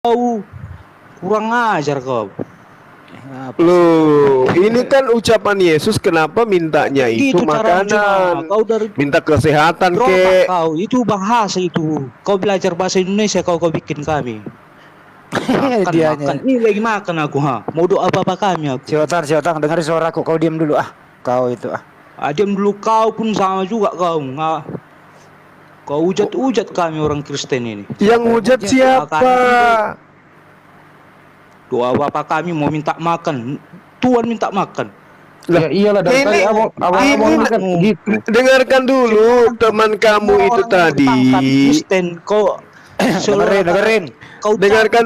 Kau kurang ajar kau. Apa sih? Loh, ini kan ucapan Yesus, kenapa mintanya Kayak itu gitu caranya cuma makanan? kau dari Minta kesehatan berotak kek. kau. Itu bahasa itu. Kau belajar bahasa Indonesia kau bikin kami. Makan makan. Dianya. Ini lagi makan aku ha. Mau doa apa kami aku. Si Otang, dengar suaraku. Kau diam dulu ah. Kau itu ah. Diam dulu kau pun sama juga kau. Kau ujat-ujat kami orang Kristen ini. Yang hujat siapa? Doa bapak kami mau minta makan. Tuhan minta makan. Lah, Ya iyalah dari tadi abang ini makan gitu. dengarkan dulu teman kamu Semua itu orang tadi. bertangkat Kristen kau Dengerin. Kau Dengarkan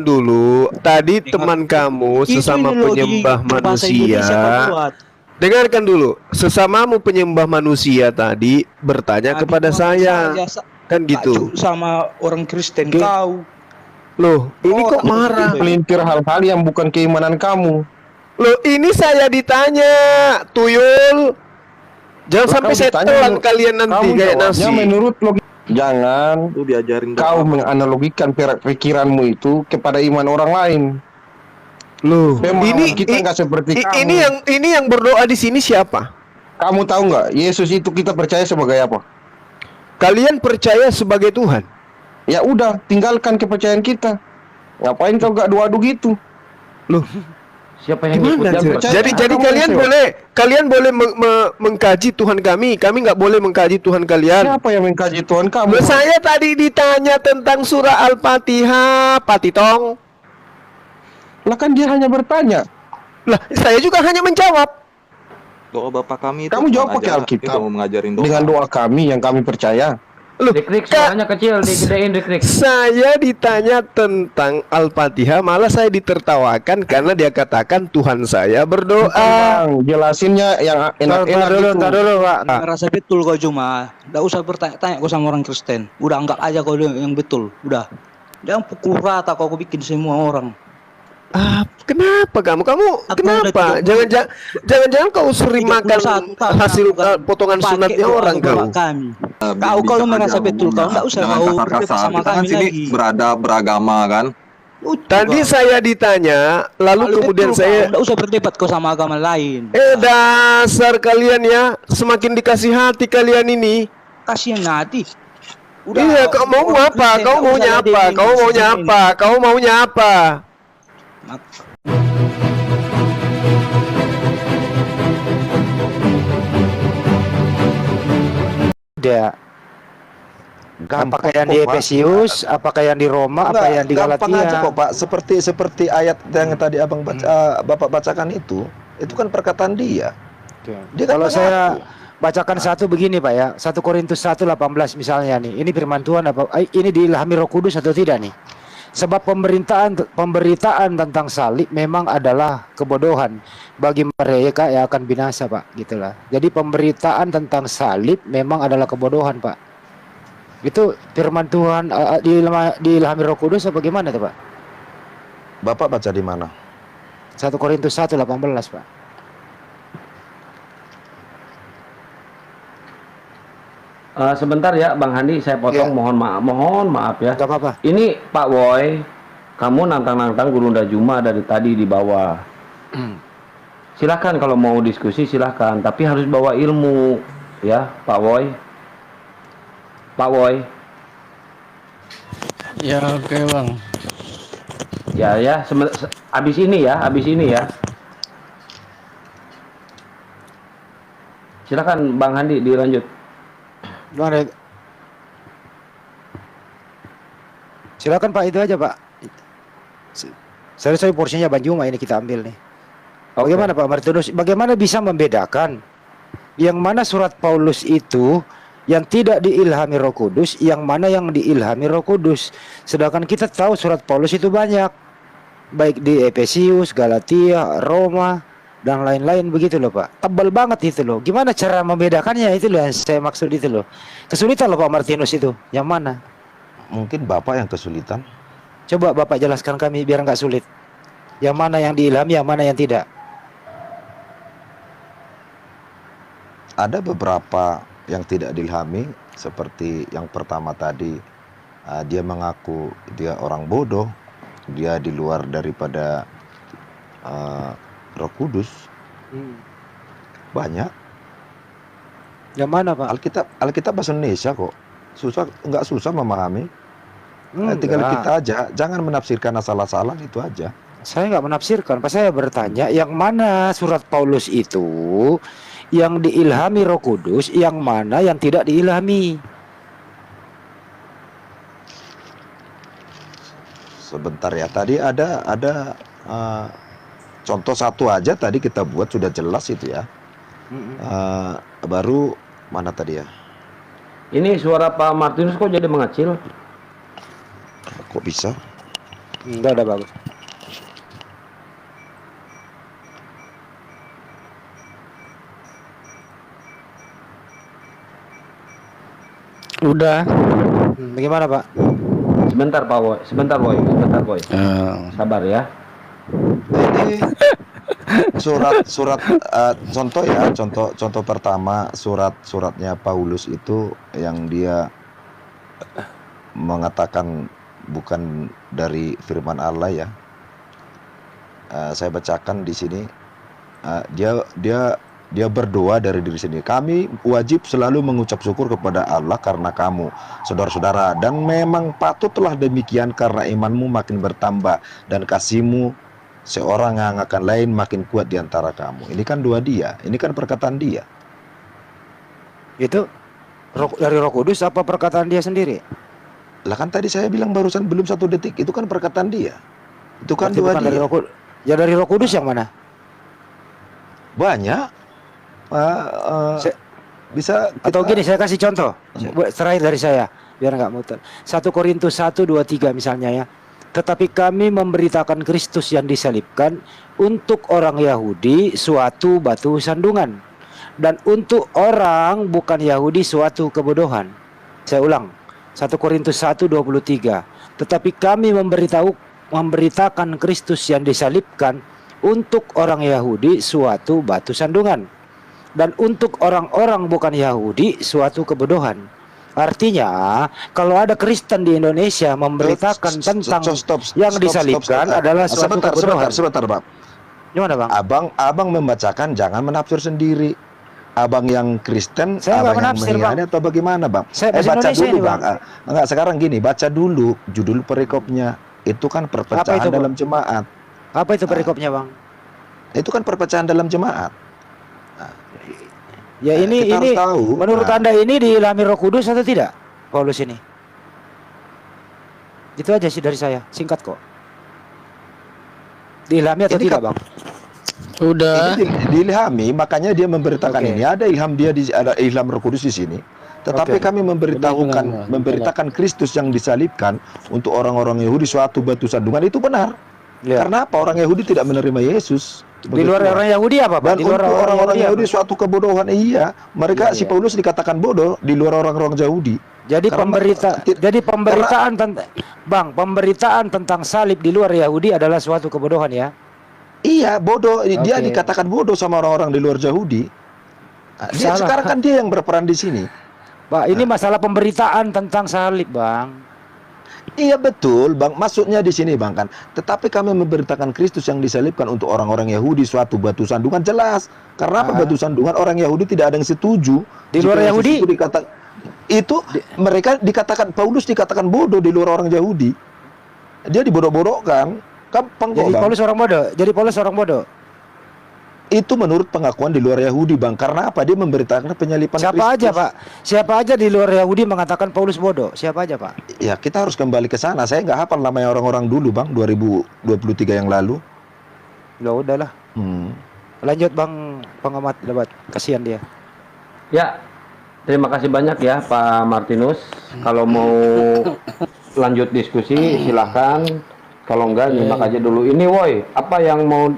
dulu. Tadi teman kamu Itu sesama ini loh, penyembah di bahasa Indonesia kau manusia. buat. Dengarkan dulu, sesamamu penyembah manusia tadi bertanya kepada saya, kan gitu. Sama orang Kristen Oke. kau. Loh, ini kok marah? Melintir hal-hal yang bukan keimanan kamu. Loh, ini saya ditanya, tuyul. Jangan Lah, sampai kau saya ditanya, telan kalian nanti Kamu kayak jawabnya nasi. menurut logika. Jangan Lu diajarin kau menganalogikan pikiranmu itu kepada iman orang lain. Loh, Pemahaman kita nggak seperti kamu. ini yang berdoa di sini siapa? Kamu tahu nggak, Yesus itu kita percaya sebagai apa? Kalian percaya sebagai Tuhan? Ya udah, tinggalkan kepercayaan kita. Ngapain kau gak adu-adu gitu? Loh, siapa yang gimana? ngikut? Jadi Kamu kalian boleh mengkaji Tuhan kami nggak boleh mengkaji Tuhan kalian. Siapa yang mengkaji Tuhan kamu? Loh, saya tadi ditanya tentang surah Al-Fatihah, Pak Titong. Lah kan dia hanya bertanya. Lah, saya juga hanya menjawab. Doa bapak kami itu Kamu jawab cuma pakai aja- Alkitab. itu mengajarin doa. Dengan doa kami yang kami percaya. Loh, Rik, suaranya kecil, digedein Rik. saya ditanya tentang Al-Fatihah, malah saya ditertawakan karena dia katakan Tuhan saya berdoa. Bang, jelasinnya yang enak-enak gitu. Ntar dulu Pak. Merasa betul kau cuma. Nggak usah bertanya-tanya kau sama orang Kristen. Udah anggap aja kau yang betul. Udah. Jangan pukul rata kau bikin semua orang. Kenapa kamu? Aku Kenapa? udah Jangan kau sering makan 31 tahun hasil aku kan potongan pakai sunatnya doa orang bapak kau. kami. Bijak Kau aja merasa betul kau. ngomongnya. Nggak usah Jangan kau kasar-kasar. berdebat sama Kita kan kami sini lagi. beragama kan. Tadi saya ditanya, lalu kemudian saya Nggak usah berdebat kau sama agama lain. dasar kalian ya, semakin dikasih hati kalian ini. Kasihan nanti. Iya, kau mau apa? Kau maunya apa? Kau maunya apa? Kau maunya apa? Tidak. Apakah yang di Efesius, apakah yang di Roma, apa yang di gampang aja Galatia? kok Pak. Seperti ayat yang tadi Abang Bapak bacakan itu kan perkataan dia. Dia kan Kalau saya mengaku. bacakan satu begini Pak ya, 1 Korintus 1:18 misalnya nih. Ini firman Tuhan apa? Ini diilhami Roh Kudus atau tidak nih? Sebab pemberitaan tentang salib memang adalah kebodohan bagi mereka yang akan binasa, Pak. Gitulah. Jadi pemberitaan tentang salib memang adalah kebodohan, Pak. Itu firman Tuhan diilhami Roh Kudus atau bagaimana tuh, Pak? Bapak baca di mana? 1 Korintus 1:18, Pak. Sebentar ya Bang Handi, saya potong. Ya. Mohon maaf ya. Gak apa-apa. Ini Pak Boy, kamu nantang-nantang Gurunda Juma dari tadi di bawah. Silahkan kalau mau diskusi silahkan, tapi harus bawa ilmu ya Pak Boy. Pak Boy. Ya oke Bang. Ya, habis ini ya. Silakan Bang Handi dilanjut. Gimana? Silakan Pak, itu aja Pak. Saya porsinya Banjuma ini kita ambil nih. Bagaimana Pak Martinus? Bagaimana bisa membedakan yang mana surat Paulus itu yang tidak diilhami Roh Kudus, yang mana yang diilhami Roh Kudus? Sedangkan kita tahu surat Paulus itu banyak, baik di Efesius, Galatia, Roma, dan lain-lain begitu loh Pak. Tebal banget itu loh. Gimana cara membedakannya, itu loh yang saya maksud itu loh. Kesulitan loh Pak Martinus itu. Yang mana? Mungkin Bapak yang kesulitan. Coba Bapak jelaskan kami biar nggak sulit. Yang mana yang diilhami, yang mana yang tidak. Ada beberapa yang tidak diilhami, seperti yang pertama tadi, dia mengaku dia orang bodoh, dia di luar daripada Roh Kudus. Banyak. Yang mana Pak? Alkitab bahasa Indonesia kok. Nggak susah memahami. Tinggal Enggak. kita aja, jangan menafsirkan asal-asalan, itu aja. Saya nggak menafsirkan, Pak. Saya bertanya, yang mana surat Paulus itu yang diilhami Roh Kudus, yang mana yang tidak diilhami? Sebentar ya, tadi ada contoh satu aja tadi kita buat sudah jelas itu ya. Baru mana tadi ya? Ini suara Pak Martinus kok jadi mengecil? Kok bisa? Enggak ada bagus. Udah. Bagaimana Pak? Sebentar Pak Boy, sebentar Boy. Sabar ya. Ini surat contoh ya, contoh pertama suratnya Paulus itu yang dia mengatakan bukan dari firman Allah ya. Saya bacakan di sini. Dia berdoa dari diri sendiri. Kami wajib selalu mengucap syukur kepada Allah karena kamu, saudara-saudara, dan memang patutlah demikian karena imanmu makin bertambah dan kasihmu seorang yang akan lain makin kuat di antara kamu. Ini kan doa dia, ini kan perkataan dia. Itu dari Roh Kudus apa perkataan dia sendiri? Lah kan tadi saya bilang barusan belum 1 detik, itu kan perkataan dia. Itu kan Berarti doa bukan dari dia. Roh Kudus. Ya dari Roh Kudus yang mana? Banyak. Bisa Atau kita- gini, saya kasih contoh terakhir dari saya biar nggak muter. 1 Korintus 1, 2, 3 misalnya ya. Tetapi kami memberitakan Kristus yang disalibkan untuk orang Yahudi suatu batu sandungan, dan untuk orang bukan Yahudi suatu kebodohan. Saya ulang, 1 Korintus 1, 23. Tetapi kami memberitakan Kristus yang disalibkan untuk orang Yahudi suatu batu sandungan, dan untuk orang-orang bukan Yahudi suatu kebodohan. Artinya, kalau ada Kristen di Indonesia memberitakan tentang yang disalibkan adalah suatu kebodohan. Sebentar, Bang. Gimana Bang? Abang membacakan, jangan menafsir sendiri. Abang yang Kristen, Saya nggak abang yang menafsir, meyakini atau bagaimana, Bang? Saya bahasa Baca Indonesia dulu, ini, Bang. Enggak, sekarang gini, baca dulu judul perikopnya. Itu kan Apa perpecahan itu, Bang? dalam jemaat. Apa itu perikopnya Bang? Itu kan perpecahan dalam jemaat. Ya ini kita harus tahu. menurut Anda ini diilhami Roh Kudus atau tidak? Paulus ini. Itu aja sih dari saya, singkat kok. Diilhami atau Ini tidak, kan- Bang? Udah. Ini diilhami, makanya dia memberitakan Oke. ini. Ada ilham Roh Kudus di sini. Tetapi Oke. kami memberitakan Kristus yang disalibkan untuk orang-orang Yahudi suatu batu sandungan, itu benar. Ya. Karena apa? Orang Yahudi tidak menerima Yesus. Di luar orang Yahudi apa, Pak? Dan Di luar untuk orang-orang Yahudi apa? suatu kebodohan. Iya, mereka Iya, si iya. Paulus dikatakan bodoh di luar orang-orang Yahudi. Jadi Karena- pemberitaan tentang Bang, pemberitaan tentang salib di luar Yahudi adalah suatu kebodohan ya. Iya, bodoh. Dia Oke. dikatakan bodoh sama orang-orang di luar Yahudi. Salah. Sekarang kan dia yang berperan di sini. Pak, ini masalah pemberitaan tentang salib, Bang. Iya betul, Bang. Maksudnya di sini, Bang, kan. Tetapi kami memberitakan Kristus yang disalibkan untuk orang-orang Yahudi suatu batu sandungan, jelas. Karena apa batu sandungan? Orang Yahudi tidak ada yang setuju. Di luar Jika Yahudi? mereka dikatakan, Paulus dikatakan bodoh di luar orang Yahudi. Dia dibodoh-bodohkan. Gampang kok, Jadi Bang. Paulus orang bodoh. Jadi Paulus orang bodoh. Itu menurut pengakuan di luar Yahudi, Bang. Karena apa? Dia memberitakan penyalipan Siapa Kristus. aja, Pak? Siapa aja di luar Yahudi mengatakan Paulus bodoh? Siapa aja, Pak? Ya, kita harus kembali ke sana. Saya nggak hafal namanya orang-orang dulu, Bang. 2023 yang lalu. Ya udahlah. Lanjut, Bang pengamat debat. Kasihan dia. Ya, terima kasih banyak ya Pak Martinus. Kalau mau lanjut diskusi silahkan. Kalau enggak nyimak aja dulu. Ini Woi, apa yang mau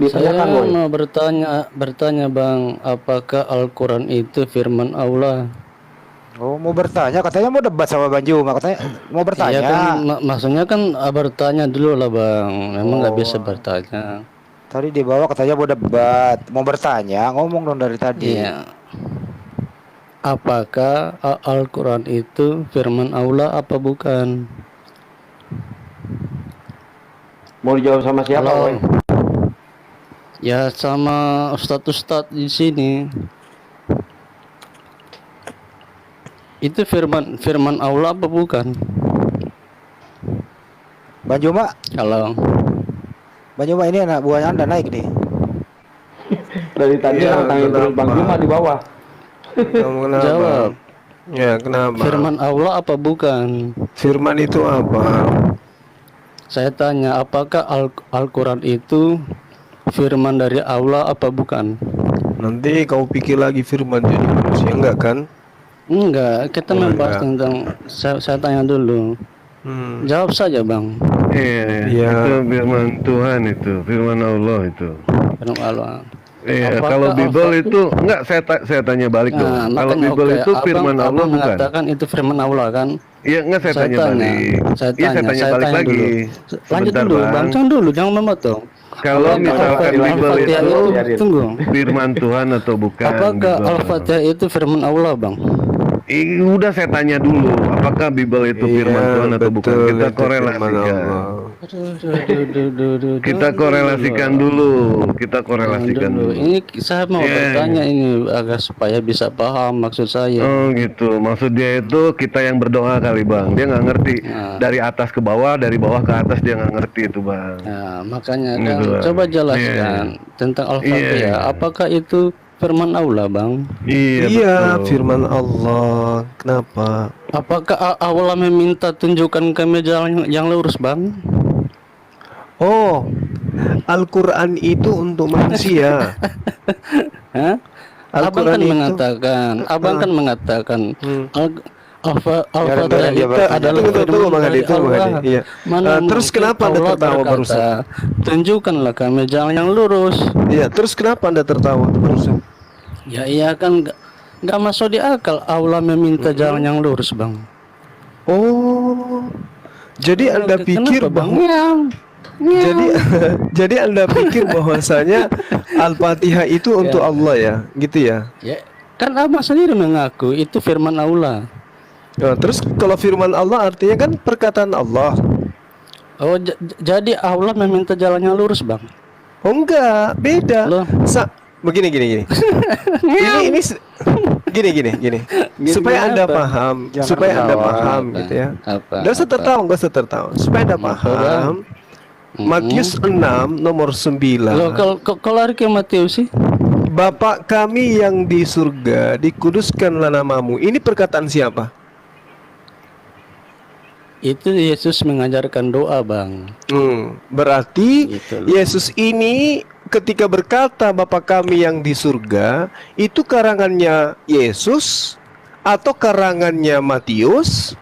ditanyakan Saya Woi? mau bertanya Bang, apakah Al-Quran itu firman Allah? Oh, mau bertanya, katanya mau debat sama Bang Juma, katanya mau bertanya. Iya kan, maksudnya kan bertanya dulu lah Bang. Memang nggak Oh. bisa bertanya. Tadi di bawah katanya mau debat, mau bertanya, ngomong dong dari tadi. Iya. apakah Al-Quran itu firman Allah apa bukan? Mau dijawab sama siapa, Halo. Boy? Ya sama Ustadz di sini. Itu firman Allah apa bukan? Bang Juma, Halo. Bang Juma ini anak buahnya Anda naik nih. Dari tadi Iya, nantangin terus Bang kenapa? Juma di bawah. Kamu kenapa? Jawab. Ya, kenapa? Firman Allah apa bukan? Firman itu apa? Saya tanya, apakah Al-Quran itu firman dari Allah apa bukan? Nanti kau pikir lagi firman jadi manusia enggak kan? Enggak, kita Oh, membahas enggak. tentang saya tanya dulu. Jawab saja, Bang. Iya. Itu firman Tuhan itu, firman Allah itu. Firman Allah. Iya, Apakah kalau Bible Al-Fatihah- itu enggak saya tanya balik dong. Kalau makanya Bible oke, itu firman Allah abang bukan? mengatakan itu firman Allah kan? Iya, enggak saya tanya balik. Saya Iya, saya tanya balik lagi. dulu. Lanjut Sebentar, dulu, Bang. Bang. Jangan dulu, jangan memotong. Kalau Apakah misalkan Bible Al-Fatihah itu tunggu. firman Tuhan atau bukan? Apakah Bible. Al-Fatihah itu firman Allah, Bang? Udah saya tanya dulu, apakah Bible itu firman Tuhan atau bukan? betul, Kita itu korelasikan. firman Allah. Kita korelasikan dulu. Kita korelasikan dulu. dulu. Ini saya mau Iya. bertanya ini agar supaya bisa paham maksud saya. Oh gitu, maksud dia itu kita yang berdoa kali Bang. Dia nggak ngerti Nah. dari atas ke bawah, dari bawah ke atas dia nggak ngerti itu Bang. Nah, makanya Gitu, kan Bang. coba jelaskan tentang Al-Fatihah. Iya. Apakah itu firman Allah, Bang? Iya, Iya, betul. firman Allah. Kenapa? Apakah Allah meminta tunjukkan kami jalan yang lurus, Bang? Oh, Al-Quran itu untuk manusia. Hah? Abang Al-Quran kan itu- mengatakan, abang kan mengatakan Al-Fatihah biar, itu biar. adalah Tunggu, firman Bang Adi, dari tunggu, Bang Allah. Adi. Iya. Mana Terus mungkin kenapa Anda Allah tertawa berkata, barusan? tunjukkanlah kami jalan yang lurus. Iya, terus kenapa Anda tertawa barusan? Ya iya kan nggak masuk di akal Allah meminta jalan yang lurus, Bang. Oh, jadi Anda pikir Kenapa, Bang? bahwa jadi jadi Anda pikir bahwasanya Al-Fatihah itu untuk Allah ya, gitu ya? Ya, kan Abang sendiri mengaku itu firman Allah. Nah, terus kalau firman Allah artinya kan perkataan Allah. Oh, jadi Allah meminta jalan yang lurus, Bang. Oh enggak, beda. Loh. Begini. Ini gini. Supaya Anda apa? paham, Jangan supaya Anda tertawa. paham Apa? gitu ya. Apa? Enggak usah tertawa. Supaya Anda paham. Matius 6 nomor 9. Loh, kalau lari ke Matius sih? Bapa kami yang di surga, dikuduskanlah namamu. Ini perkataan siapa? Itu Yesus mengajarkan doa, Bang. Berarti Gitu loh. Yesus ini ketika berkata Bapa kami yang di surga, itu karangannya Yesus atau karangannya Matius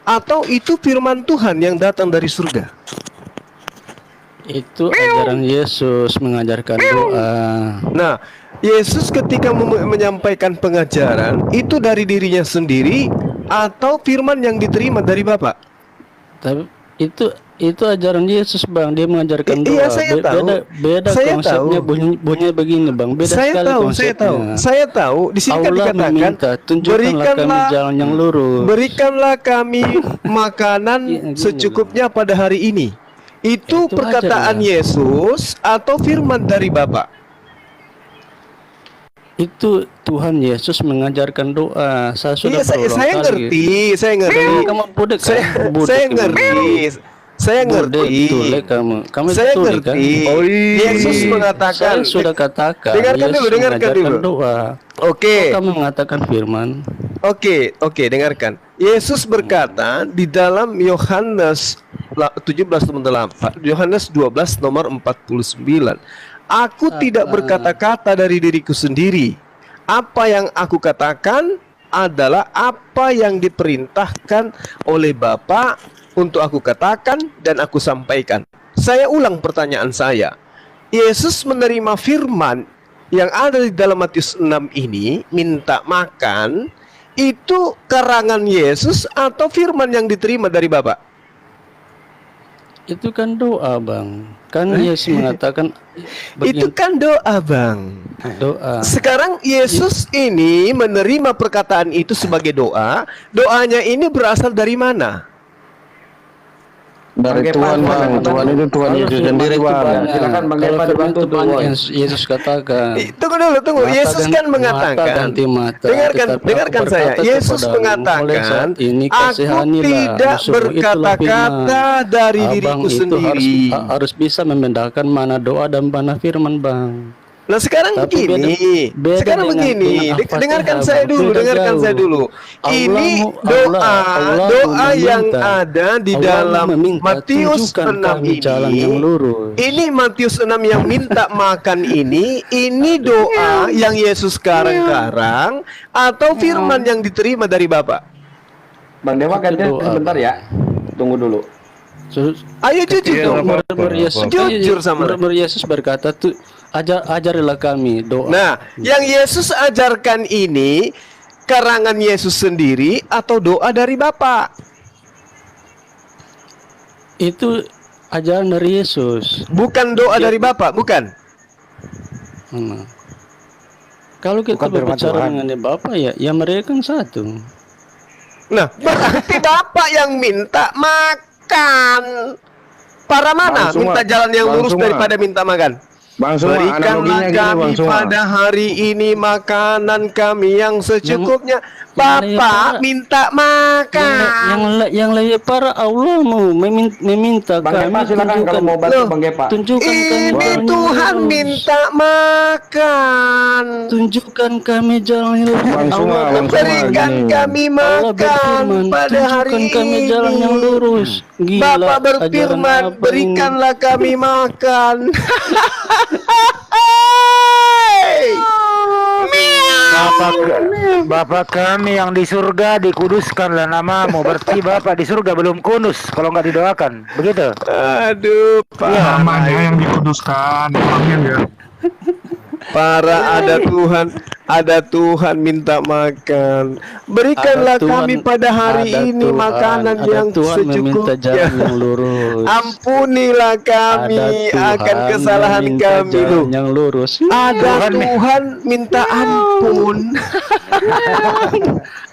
atau itu firman Tuhan yang datang dari surga? Itu ajaran Yesus mengajarkan doa. Nah, Yesus ketika menyampaikan pengajaran itu dari dirinya sendiri atau firman yang diterima dari Bapa? Tapi itu ajaran Yesus, Bang. Dia mengajarkan doa. Iya, saya tahu. Beda Saya konsepnya. tahu. Bunyinya begini, Bang. Beda sekali konsepnya. Saya tahu. Di sini kan Allah dikatakan, meminta, tunjukkanlah kami jalan yang lurus. berikanlah kami makanan Iya, gini, secukupnya pada hari ini. Itu Itu perkataan aja, Yesus atau firman dari Bapa? Itu Tuhan Yesus mengajarkan doa. Saya sudah Iya, saya berulang kali. ngerti, saya ngerti. Kamu budek kan? Saya Budek kamu. ngerti. Saya Budek, ngerti. tule kamu. Kamu Saya tule kan? ngerti. Oh, iya. Yesus mengatakan. Saya sudah katakan. Dengarkan Yesus dulu, dengarkan mengajarkan dulu. doa. Oke. Kamu mengatakan firman. Oke, dengarkan. Yesus berkata di dalam Yohanes 17:8, Yohanes 12 nomor 49. Aku tidak berkata-kata dari diriku sendiri. Apa yang aku katakan adalah apa yang diperintahkan oleh Bapa untuk aku katakan dan aku sampaikan. Saya ulang pertanyaan saya. Yesus menerima firman yang ada di dalam Matius 6 ini, minta makan, itu karangan Yesus atau firman yang diterima dari Bapa? Itu kan doa, Bang. Kan Yesus mengatakan Itu kan doa, Bang. doa. Sekarang Yesus ini menerima perkataan itu sebagai doa. Doanya ini berasal dari mana? Dari Tuhan bang, Tuhan itu Tuhan Yesus sendiri bang. Silakan Bang Kalau Gepa firman dibantu itu tuh. banyak Boy. yang Yesus katakan. Tunggu dulu, tunggu. Mata Yesus kan mata mengatakan, ganti mata. dengarkan, Tetapi aku dengarkan saya. berkata Yesus kepadamu, mulai mengatakan, saat ini aku kasihanilah tidak musuhmu." Itulah berkata-kata firman. dari Abang diriku itu sendiri. harus bisa membedakan mana doa dan mana firman, Bang. Nah sekarang Tapi begini, beda sekarang dengan begini, Al-Fatihah, dengarkan Bang. saya dulu, Beda dengarkan jauh. saya dulu. Ini Allah doa yang meminta. ada di Allah dalam meminta, Matius tunjukkan 6 kami jalan yang ini. lurus. Ini Matius 6 yang minta makan ini doa yang Yesus karang-karang atau firman yang diterima dari Bapa? Bang Dewa gantian Doa, sebentar ya. Tunggu dulu. Ayo jujur dong. Jujur sama. Yesus berkata tuh ajarilah kami doa. Nah, yang Yesus ajarkan ini karangan Yesus sendiri atau doa dari Bapa? Itu ajaran dari Yesus. Bukan doa dari Bapa, bukan? Hmm. Kalau kita Bukan firman berbicara Tuhan. mengenai Bapa ya mereka kan satu. Nah, berarti Bapak yang minta makan. Para mana Bang Suma, minta jalan yang Bang lurus Suma. daripada minta makan? Bang Suma, Berikanlah analoginya gini kami Bang Suma. pada hari ini makanan kami yang secukupnya. yang Bapak minta makan. Yang lain para Allah mau meminta Bang kami Gepa silakan kalau mau bantu Loh, Bang Gepa. tunjukkan kami Ini jalan yang Tuhan lurus. minta makan. Tunjukkan kami jalan yang lurus. Bang Suma, Allah Bang Suma, Berikan gini. kami Allah makan berfirman, pada hari tunjukkan kami ini. jalan yang lurus. Gila, Bapak ajaran berfirman, apa berikanlah kami makan. Bapak kami yang di surga, dikuduskanlah namamu. Berarti Bapak di surga belum kudus kalau nggak didoakan. Begitu. Aduh, namanya yang dikuduskan, orangnya enggak. para ada Tuhan minta makan. Berikanlah Ada Tuhan- kami pada hari ada ini Tuhan- makanan ada yang Tuhan meminta secukupnya. jalan yang lurus. Ampunilah kami Ada akan Tuhan kesalahan meminta kami. jalan Loh, yang lurus. ada Tuhan minta ampun.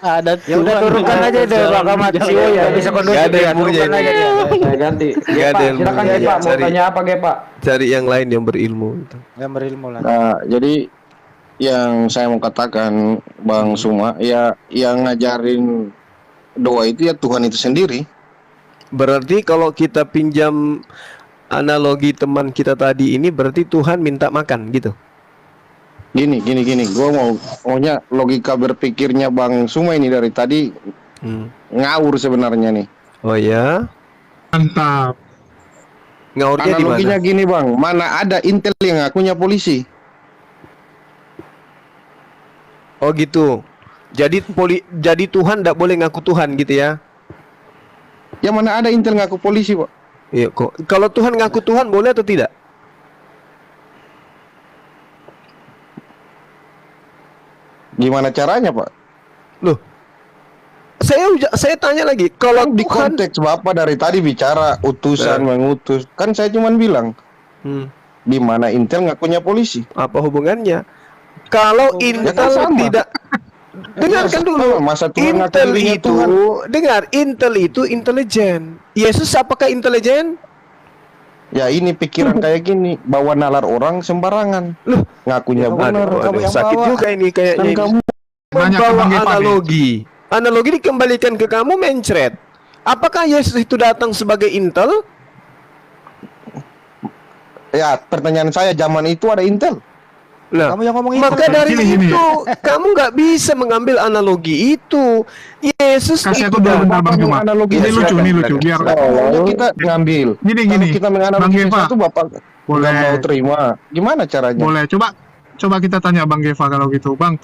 Ada Ya udah turunkan aja deh Pak Kamat Siwo ya bisa kondusif Nggak ada ya. yang punya Turunkan ini. aja dia. Saya ganti. Nggak Gepa, ada yang silakan punya. Gepa. Mau Cari. tanya apa Gepa? Cari yang lain yang berilmu. Yang berilmu lah. Nah, jadi yang saya mau katakan Bang Suma, ya yang ngajarin doa itu ya Tuhan itu sendiri. Berarti kalau kita pinjam analogi teman kita tadi ini, berarti Tuhan minta makan gitu. Gini, gue maunya logika berpikirnya Bang Suma ini dari tadi ngawur sebenarnya nih. Oh ya, Mantap. ngaurnya di Analoginya mana? gini Bang, mana ada intel yang ngakunya polisi? Oh gitu. Jadi Tuhan tidak boleh ngaku Tuhan gitu ya? Ya mana ada intel ngaku polisi Pak? Iya kok. Kalau Tuhan ngaku Tuhan boleh atau tidak? Gimana caranya Pak? Loh, saya tanya lagi. Kalau Kan di Tuhan, konteks Bapak dari tadi bicara utusan mengutus, kan saya cuman bilang di mana intel ngakunya polisi. apa hubungannya? Kalau Ya kan Intel sama. tidak, dengarkan dulu. Masa Tuhan ngaku Intel dirinya itu, Tuhan? dengar, Intel itu intelijen. Yesus apakah intelijen? Ya ini pikiran kayak gini, bawa nalar orang sembarangan. Loh, Ngakunya benar, aduh, kamu yang sakit bawa. juga ini kayaknya. Kan ini. kamu Banyak Membawa Bang Gepa nih. analogi dikembalikan ke kamu mencret. Apakah Yesus itu datang sebagai Intel? ya pertanyaan saya zaman itu ada intel. Nah, Kamu yang ngomong itu. maka dari Gini. itu kamu nggak bisa mengambil analogi itu. Yesus Kasih itu aku dulu bentar datang. Bang Juma. Analogi Ini ya, lucu, silakan, ini lucu. Biar Kalau kita ngambil, Gini. kalau kita Bang menganalogi Gepa. sesuatu Bapak Boleh. nggak mau terima, gimana caranya? boleh coba kita tanya Bang Geva kalau gitu. Bang,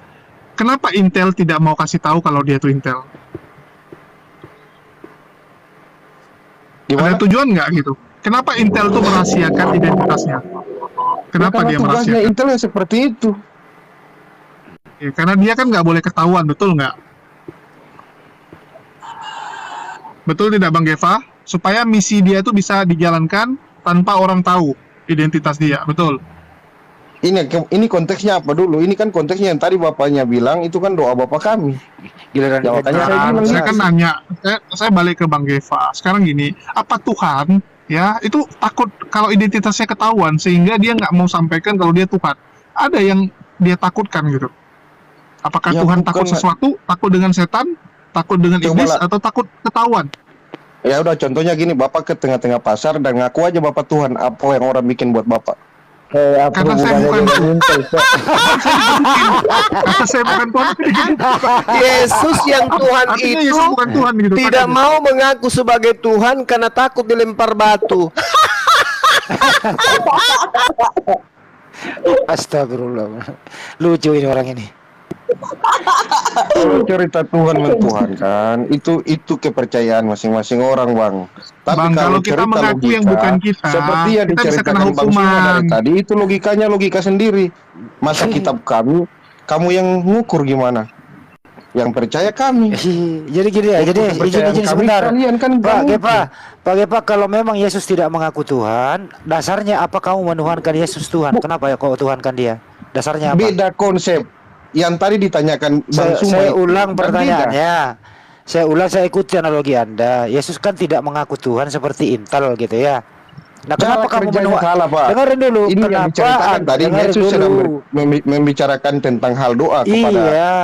kenapa Intel tidak mau kasih tahu kalau dia itu Intel? Gimana? Ada tujuan nggak gitu? Kenapa Intel tuh merahasiakan identitasnya? Kenapa Karena dia tugasnya merahasiakan? intel ya seperti itu. Ya, karena dia kan nggak boleh ketahuan, betul nggak? Betul tidak Bang Geva? supaya misi dia itu bisa dijalankan tanpa orang tahu identitas dia, betul? Ini konteksnya apa dulu? Ini kan konteksnya yang tadi bapaknya bilang itu kan doa bapak kami. Giliran Ya, makanya saya Nah, bilang saya jelas. kan nanya, saya balik ke Bang Geva. Sekarang gini, apa Tuhan ya itu takut kalau identitasnya ketahuan sehingga dia nggak mau sampaikan kalau dia Tuhan? Ada yang dia takutkan gitu? Apakah Ya, Tuhan bukan. takut sesuatu? Takut dengan setan? Takut dengan Coba iblis? lah. Atau takut ketahuan? Ya udah contohnya gini, bapak ke tengah-tengah pasar dan ngaku aja bapak Tuhan, apa yang orang bikin buat bapak? Karena saya bukan Tuhan. Karena saya bukan Tuhan. Yesus yang Tuhan Artinya itu Yesus bukan Tuhan gitu. tidak Makanya. mau mengaku sebagai Tuhan karena takut dilempar batu. Astagfirullah. Lucu ini orang ini. Kalau cerita Tuhan mentuhankan itu kepercayaan masing-masing orang, Bang. Tapi Bang, kalau kita cerita mengaku yang bukan kita, seperti yang kita bisa kena diceritakan Bang Suma hukuman. dari tadi, itu logikanya logika sendiri. Masa kitab kamu yang ngukur gimana? Yang percaya kami. Jadi gini ya, jadi Kepercayaan izin kami, sebentar. kalian kan Pak nggak Gepa, mungkin. Pak Gepa, kalau memang Yesus tidak mengaku Tuhan, dasarnya apa kamu menuhankan Yesus Tuhan? Kenapa ya kau tuhankan dia? Dasarnya apa? Beda konsep. Yang tadi ditanyakan Bang Suma. Saya ulang Dan pertanyaannya. Saya ikuti analogi Anda. Yesus kan tidak mengaku Tuhan seperti Intel gitu ya. Nah, Cara kenapa kamu kerjanya menuhan? salah, Pak. Dengerin dulu. Ini yang Kenapa? diceritakan tadi Dengerin Yesus sedang dulu. membicarakan tentang hal doa kepada. Iya.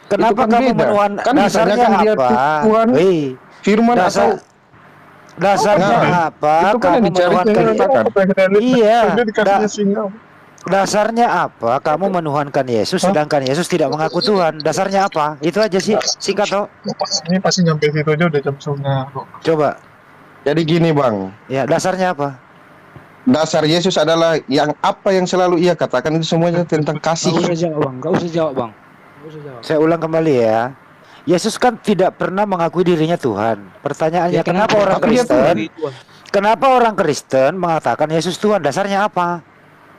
Kenapa kan kamu beda. menuhan? Kan Dasarnya ditanyakan dia apa? Tuhan, Wih, firman dasar, atau dasarnya Nah, apa? itu kan yang Kamu dicari menuhankan ceritakan. Iya. Dia dikasihnya singa. Dasarnya apa? Kamu menuhankan Yesus sedangkan Yesus tidak mengaku Tuhan. Dasarnya apa? Itu aja sih. Singkat toh. Ini pasti nyampe situ aja udah jam setengah. Coba. Jadi gini, Bang. Ya, dasarnya apa? Dasar Yesus adalah yang apa yang selalu ia katakan itu semuanya tentang kasih. Gak usah jawab bang, gak usah jawab bang. Gak usah jawab. Saya ulang kembali ya. Yesus kan tidak pernah mengakui dirinya Tuhan. Pertanyaannya, Ya, kenapa kenapa? orang Tapi dia Kristen? Tuhan. Kenapa orang Kristen mengatakan Yesus Tuhan? Dasarnya apa?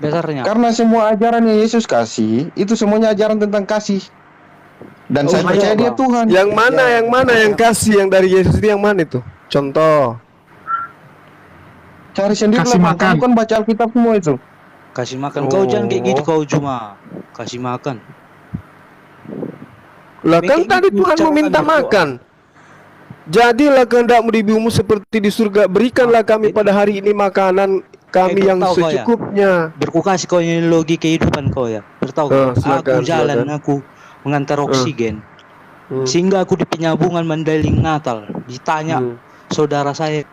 Dasarnya. Karena semua ajaran yang Yesus kasih itu semuanya ajaran tentang kasih. Dan saya iya, percaya dia Bang. Tuhan. Yang mana yang kasih yang dari Yesus itu yang mana itu? Contoh. Cari sendiri Kasih lah, Bang. makan. Kamu kan baca Alkitab semua itu. Kasih makan. Kau jangan kayak gitu, Oh. kau cuma kasih makan. Lah kan Kayak tadi gitu Tuhan cara meminta kami berdoa. makan. Jadilah kehendakmu di bumi seperti di surga. Berikanlah kami pada hari ini makanan kami yang Tahu kau ya? secukupnya. Berkukasi kau ini logi kehidupan kau ya. Bertahu kau, silakan, aku jalan, silakan. aku mengantar oksigen. Hmm. Sehingga aku di penyambungan Mandeling Natal. Ditanya Hmm. saudara saya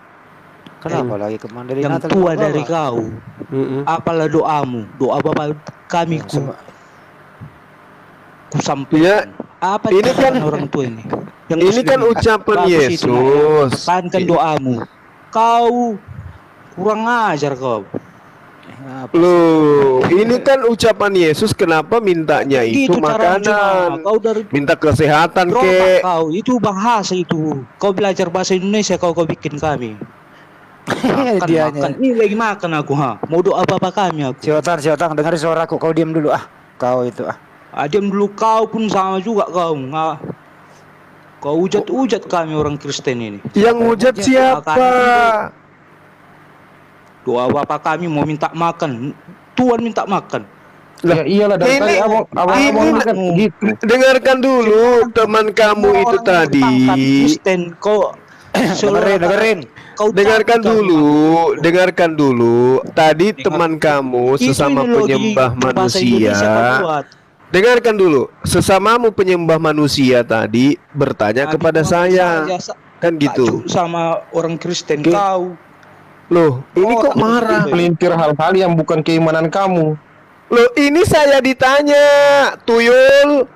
Kenapa lagi ke Mandiri yang Natal? tua Kenapa? dari kau. Mm-mm. Apalah doamu, doa Bapak kami ku Iya, sampaikan. Apa ini kan- orang tua ini? Ini kan ucapan Bagus itu, Yesus. Pertahankan doamu. Kau kurang ajar kau. Loh, ini kan ucapan Yesus, kenapa mintanya itu Itu cara makanan? kau dari Minta kesehatan berobat kek. kau. Itu bahasa itu. Kau belajar bahasa Indonesia kau bikin kami. Makan, Dianya. makan. Ini lagi makan aku ha. Mau doa apa kami aku. Si Otang, dengarin suaraku. Kau diam dulu ah. Kau itu ah. Diam dulu kau pun sama juga kau. Nggak. Kau ujat-ujat kami orang Kristen ini. Yang hujat siapa? Doa Bapak kami mau minta makan. Tuhan minta makan. Ya iyalah dari Ini- tadi abang ini- kan gitu. Dengarkan dulu teman kamu itu Orang tadi. ditangkap Kristen kau Dengerin. Kau Dengarkan tahu, dengarkan dulu. Tadi teman kamu Itu sesama ideologi penyembah bahasa Indonesia kau manusia. buat. Dengarkan dulu. Sesamamu penyembah manusia tadi bertanya Nah, kepada di saya. Kan gitu. sama orang Kristen kau. Loh, ini kok Orang marah? Pelintir hal-hal yang bukan keimanan kamu. Loh, ini saya ditanya, tuyul.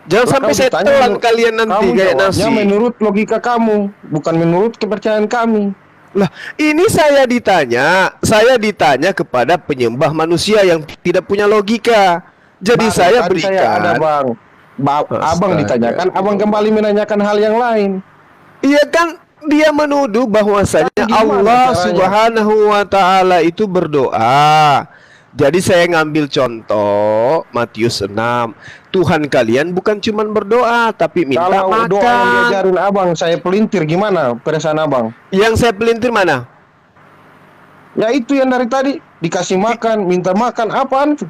Jangan Lah, sampai kamu saya ditanya telan menurut- kalian nanti Kamu kayak jawabnya nasi. menurut logika kamu, bukan menurut kepercayaan kami. Lah, ini saya ditanya kepada penyembah manusia yang tidak punya logika. Jadi Bang, saya tadi berikan. ada bang. Abang Astaga. ditanyakan, abang kembali menanyakan hal yang lain. Iya kan, dia menuduh bahwasanya Tapi gimana Allah caranya? Subhanahu wa taala itu berdoa. Jadi saya ngambil contoh Matius 6. Tuhan kalian bukan cuma berdoa tapi minta Kalau makan. doa yang diajarin abang, saya pelintir gimana perasaan abang? Yang saya pelintir mana? Ya itu yang dari tadi dikasih makan, minta makan, apaan tuh?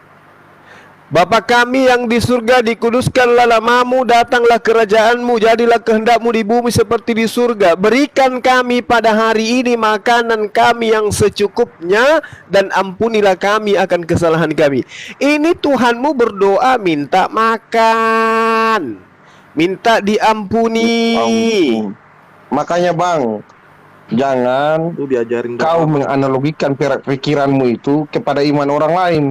Bapa kami yang di surga, dikuduskanlah namamu, datanglah kerajaanmu, jadilah kehendakmu di bumi seperti di surga. Berikan kami pada hari ini makanan kami yang secukupnya, dan ampunilah kami akan kesalahan kami. Ini Tuhanmu berdoa minta makan, minta diampuni. Makanya bang, jangan Lu diajarin kau doa. menganalogikan pikiranmu itu kepada iman orang lain.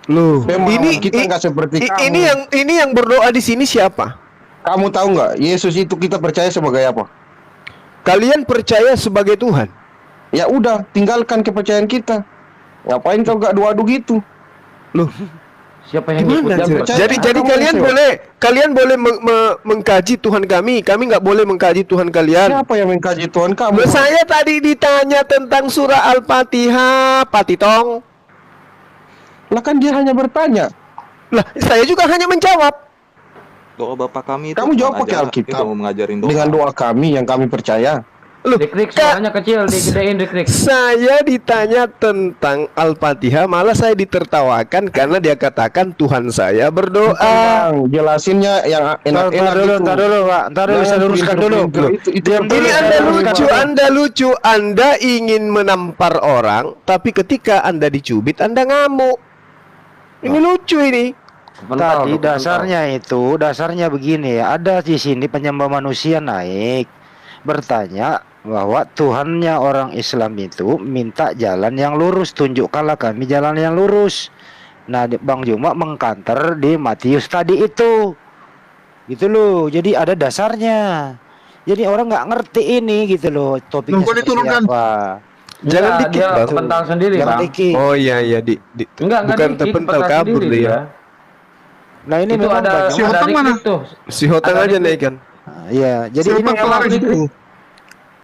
Loh, Memang kita nggak seperti kamu. ini yang berdoa di sini siapa? Kamu tahu nggak, Yesus itu kita percaya sebagai apa? Kalian percaya sebagai Tuhan? Ya udah, tinggalkan kepercayaan kita. Ngapain kau gak adu-adu gitu? Loh, Siapa yang gimana? ikut? Jadi kalian boleh mengkaji Tuhan kami nggak boleh mengkaji Tuhan kalian. Siapa yang mengkaji Tuhan kamu? Loh, saya tadi ditanya tentang surah Al-Fatihah, Pak Titong. Lah kan dia hanya bertanya. Lah, saya juga hanya menjawab. Doa Bapa kami itu Kamu jawab pakai mengajar- Alkitab. itu mengajarin doa. Dengan doa kami yang kami percaya. Loh, Dik-dik suaranya kecil, digedein dik-dik. saya ditanya tentang Al-Fatihah, malah saya ditertawakan karena dia katakan Tuhan saya berdoa. Bang, jelasinnya yang enak-enak itu. Ntar dulu, Pak. Ntar dulu, saya luruskan dulu. Itu yang Ini Anda lucu, Anda ingin menampar orang, tapi ketika Anda dicubit, Anda ngamuk. Ini lucu ini. Tadi dasarnya begini ya. Ada di sini penyembah manusia naik bertanya bahwa Tuhannya orang Islam itu minta jalan yang lurus, tunjukkanlah kami jalan yang lurus. Nah, Bang Juma mengkanter di Matius tadi itu. Gitu loh. Jadi ada dasarnya. Jadi orang nggak ngerti ini gitu loh topiknya Nunggu seperti diturunkan. apa. Jangan dikit, dia Bang. pental sendiri, Jangan Bang. dikit. Oh iya Enggak bukan dikit, terpental pental kabur sendiri dia. Nah ini Itu memang ada Bang Si Juma- Otang ada mana? dik-dik tuh. Si Hotang Ada aja dikit. naikkan. Iya, jadi ini Siapa memang kelar itu?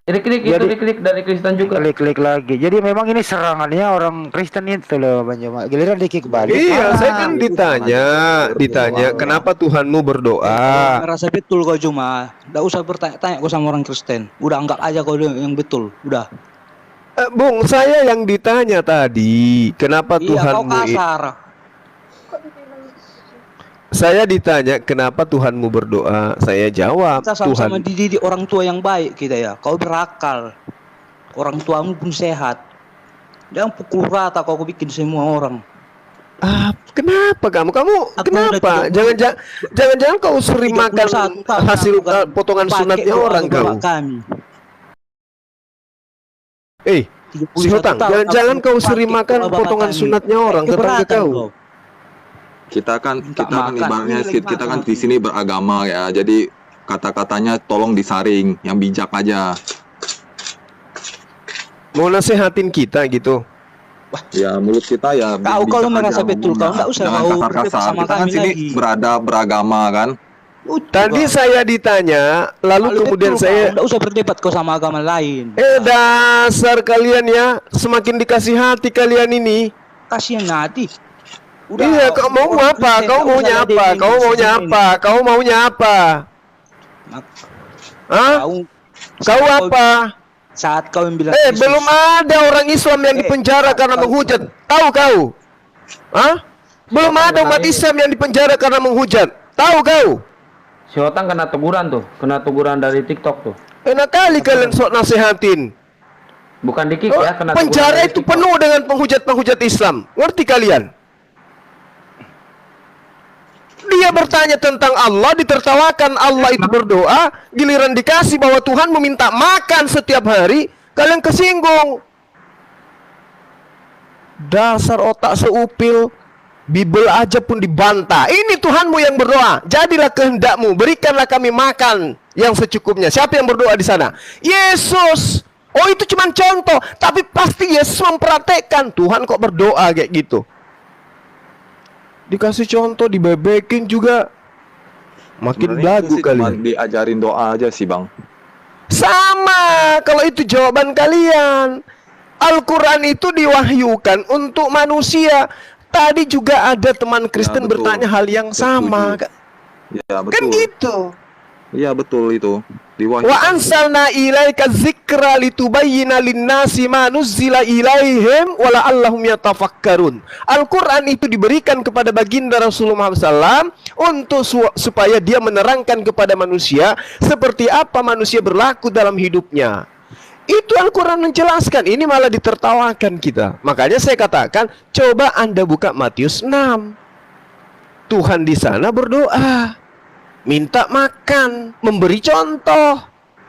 Dik-dik itu Jadi- dik-dik dari Kristen juga. klik lagi. Jadi memang ini serangannya orang Kristen itu loh Bang Juma. Giliran dikik balik. Iya, saya kan ditanya kenapa Tuhanmu berdoa. Merasa betul kau cuma, nggak usah bertanya-tanya kau sama orang Kristen. Udah anggap aja kau yang betul, udah. Bung, saya yang ditanya tadi, kenapa Iya, kau Tuhanmu kasar. Saya ditanya kenapa Tuhanmu berdoa. Saya jawab, Kita sama-sama Tuhan. dididik orang tua yang baik kita ya. Kau berakal, orang tuamu pun sehat. Jangan pukul rata kau bikin semua orang. Kenapa kamu? Aku Kenapa? udah Jangan kau sering 31 makan tahun hasil aku kan potongan pakai sunatnya doa orang doa kau. kami. Si 31 Hotang, tahun jangan aku kau sering pakai makan doa Bapa potongan kami. sunatnya orang, tetangga Keberatan kau. Kita kan makan. ibaratnya Ini lagi kita kan makan. di sini beragama ya. Jadi kata-katanya tolong disaring, yang bijak aja. Mau nasehatin kita gitu. Ya mulut kita ya Kau bijak merasa aja betul, kau ngomongnya. nggak usah Jangan kau kasar-kasar. sama Kita kan kami sini lagi. beragama kan. Lucu Tadi kau. saya ditanya, lalu Kalau kemudian betul, saya kau nggak usah berdebat kau sama agama lain. dasar kalian ya, semakin dikasih hati kalian ini. Kasihan hati. Iya, kau mau apa? Kau maunya apa? Kau maunya apa? Kau maunya apa? Hah? Kau apa? Saat kau yang bilang Yesus. Belum ada orang Islam yang dipenjara karena menghujat. Tahu kau? Hah? Belum ada umat Islam yang dipenjara karena menghujat. Tahu kau? Si Otang kena teguran tuh, kena teguran dari TikTok tuh. Enak kali kalian sok nasehatin. Bukan di kick ya, kena teguran Penjara dari itu TikTok. penuh dengan penghujat-penghujat Islam. Ngerti kalian? Dia bertanya tentang Allah, ditertawakan. Allah itu berdoa, giliran dikasih bahwa Tuhan meminta makan setiap hari, kalian kesinggung. Dasar otak seupil, Bible aja pun dibantah. Ini Tuhanmu yang berdoa, jadilah kehendakmu, berikanlah kami makan yang secukupnya. Siapa yang berdoa di sana? Yesus. Oh, itu cuma contoh, tapi pasti Yesus mempraktekkan. Tuhan kok berdoa kayak gitu? Dikasih contoh, dibebekin juga. Makin Sebenarnya belagu itu sih cuma kalian. diajarin doa aja sih bang. Sama, kalau itu jawaban kalian. Al-Quran itu diwahyukan untuk manusia. Tadi juga ada teman Kristen betul. bertanya hal yang sama. Ya betul. Kan gitu. Iya betul itu. Diwahyukan. Wa ansalna ilaika dzikra litubayyana lin-nasi ma nuzzila ilaihim wa la'allahum yatafakkarun. Al-Qur'an itu diberikan kepada baginda Rasulullah SAW untuk supaya dia menerangkan kepada manusia seperti apa manusia berlaku dalam hidupnya. Itu Al-Quran menjelaskan. Ini malah ditertawakan kita. Makanya saya katakan, coba Anda buka Matius 6. Tuhan di sana berdoa, minta makan, memberi contoh,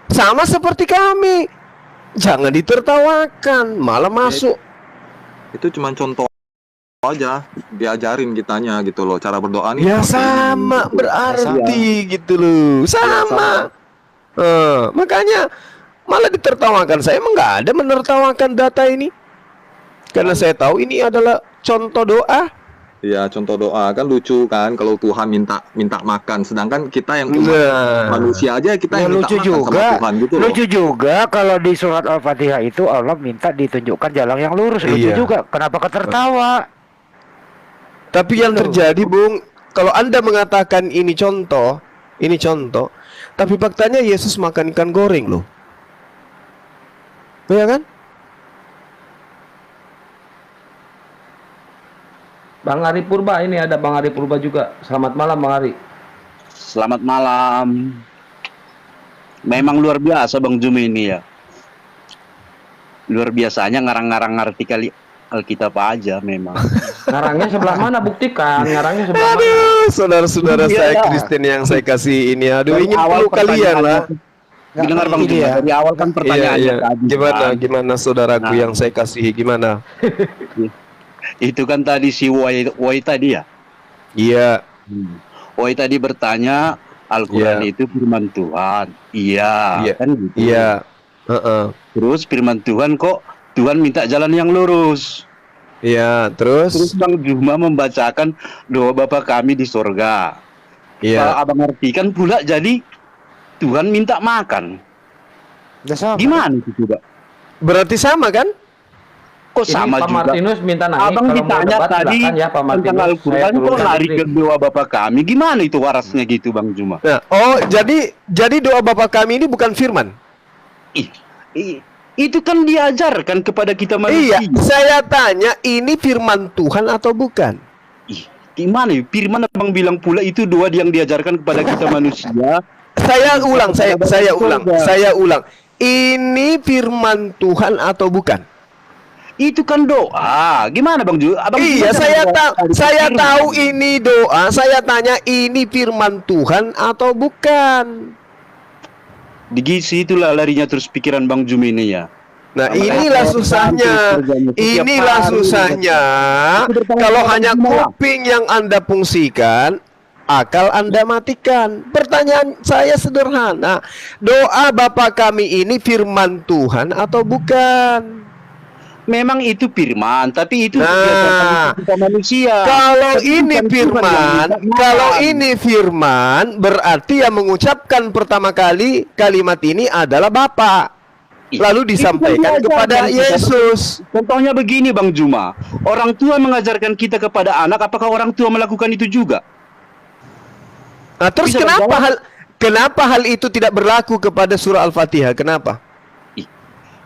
sama seperti kami. Jangan ditertawakan, malah masuk. Itu cuma contoh aja, diajarin kitanya gitu loh, cara berdoa nih. Ya sama, berarti gitu loh, sama. Makanya malah ditertawakan. Saya emang nggak ada menertawakan data ini, karena saya tahu ini adalah contoh doa. Iya, contoh doa. Kan lucu kan kalau Tuhan minta makan, sedangkan kita yang manusia aja kita yang minta lucu makan juga, sama Tuhan gitu loh. lucu juga kalau di surat Al-Fatihah itu Allah minta ditunjukkan jalan yang lurus. Lucu juga. Kenapa ketertawa? Tapi yang terjadi, Bung, kalau Anda mengatakan ini contoh, tapi faktanya Yesus makan ikan goreng loh. Ya kan? Bang Ari Purba, ini ada Bang Ari Purba juga. Selamat malam Bang Ari. Selamat malam. Memang luar biasa Bang Jumi ini ya. Luar biasanya ngarang-ngarang artikel Alkitab aja memang. Ngarangnya sebelah mana? Buktikan. Ngarangnya sebelah mana? Aduh, saudara-saudara saya Kristen yang saya kasih ini. Aduh, ingin peluk kalian lah. Dengar Bang Jumi, dari awal kan pertanyaannya tadi. Gimana saudaraku yang saya kasih, gimana? Itu kan tadi si Woi tadi ya? Iya. Woi tadi bertanya, Al-Quran itu firman Tuhan. Iya, kan gitu. Iya. Terus firman Tuhan kok Tuhan minta jalan yang lurus. Iya, terus Bang Juma membacakan doa Bapa kami di sorga. Iya. Abang artikan pula jadi Tuhan minta makan. Gimana itu coba? Berarti sama kan? Kok sama Pak juga? Martinus minta nanya. Abang ditanya tadi ya, Pak tentang Martinus, Al-Quran kok lari ke doa Bapa kami. Gimana itu warasnya gitu Bang Juma? Nah, jadi doa Bapa kami ini bukan firman. Itu kan diajarkan kepada kita manusia. Iya, saya tanya ini firman Tuhan atau bukan? Gimana ya? Firman Abang bilang pula itu doa yang diajarkan kepada kita manusia. Saya ulang. Ini firman Tuhan atau bukan? Itu kan doa. Gimana Bang Ju? Iya, saya tahu ini doa. Saya tanya ini firman Tuhan atau bukan? Di situlah larinya terus pikiran Bang Jum ini ya. Nah, inilah susahnya. Kalau hanya kuping yang Anda fungsikan, akal Anda matikan. Pertanyaan saya sederhana. Doa Bapa kami ini firman Tuhan atau bukan? Memang itu firman, tapi itu kita manusia. Kalau ini firman, berarti yang mengucapkan pertama kali kalimat ini adalah Bapa. Lalu disampaikan kepada Yesus. Contohnya begini Bang Juma, orang tua mengajarkan kita kepada anak, apakah orang tua melakukan itu juga? Nah, terus kenapa hal itu tidak berlaku kepada surah Al-Fatihah? Kenapa?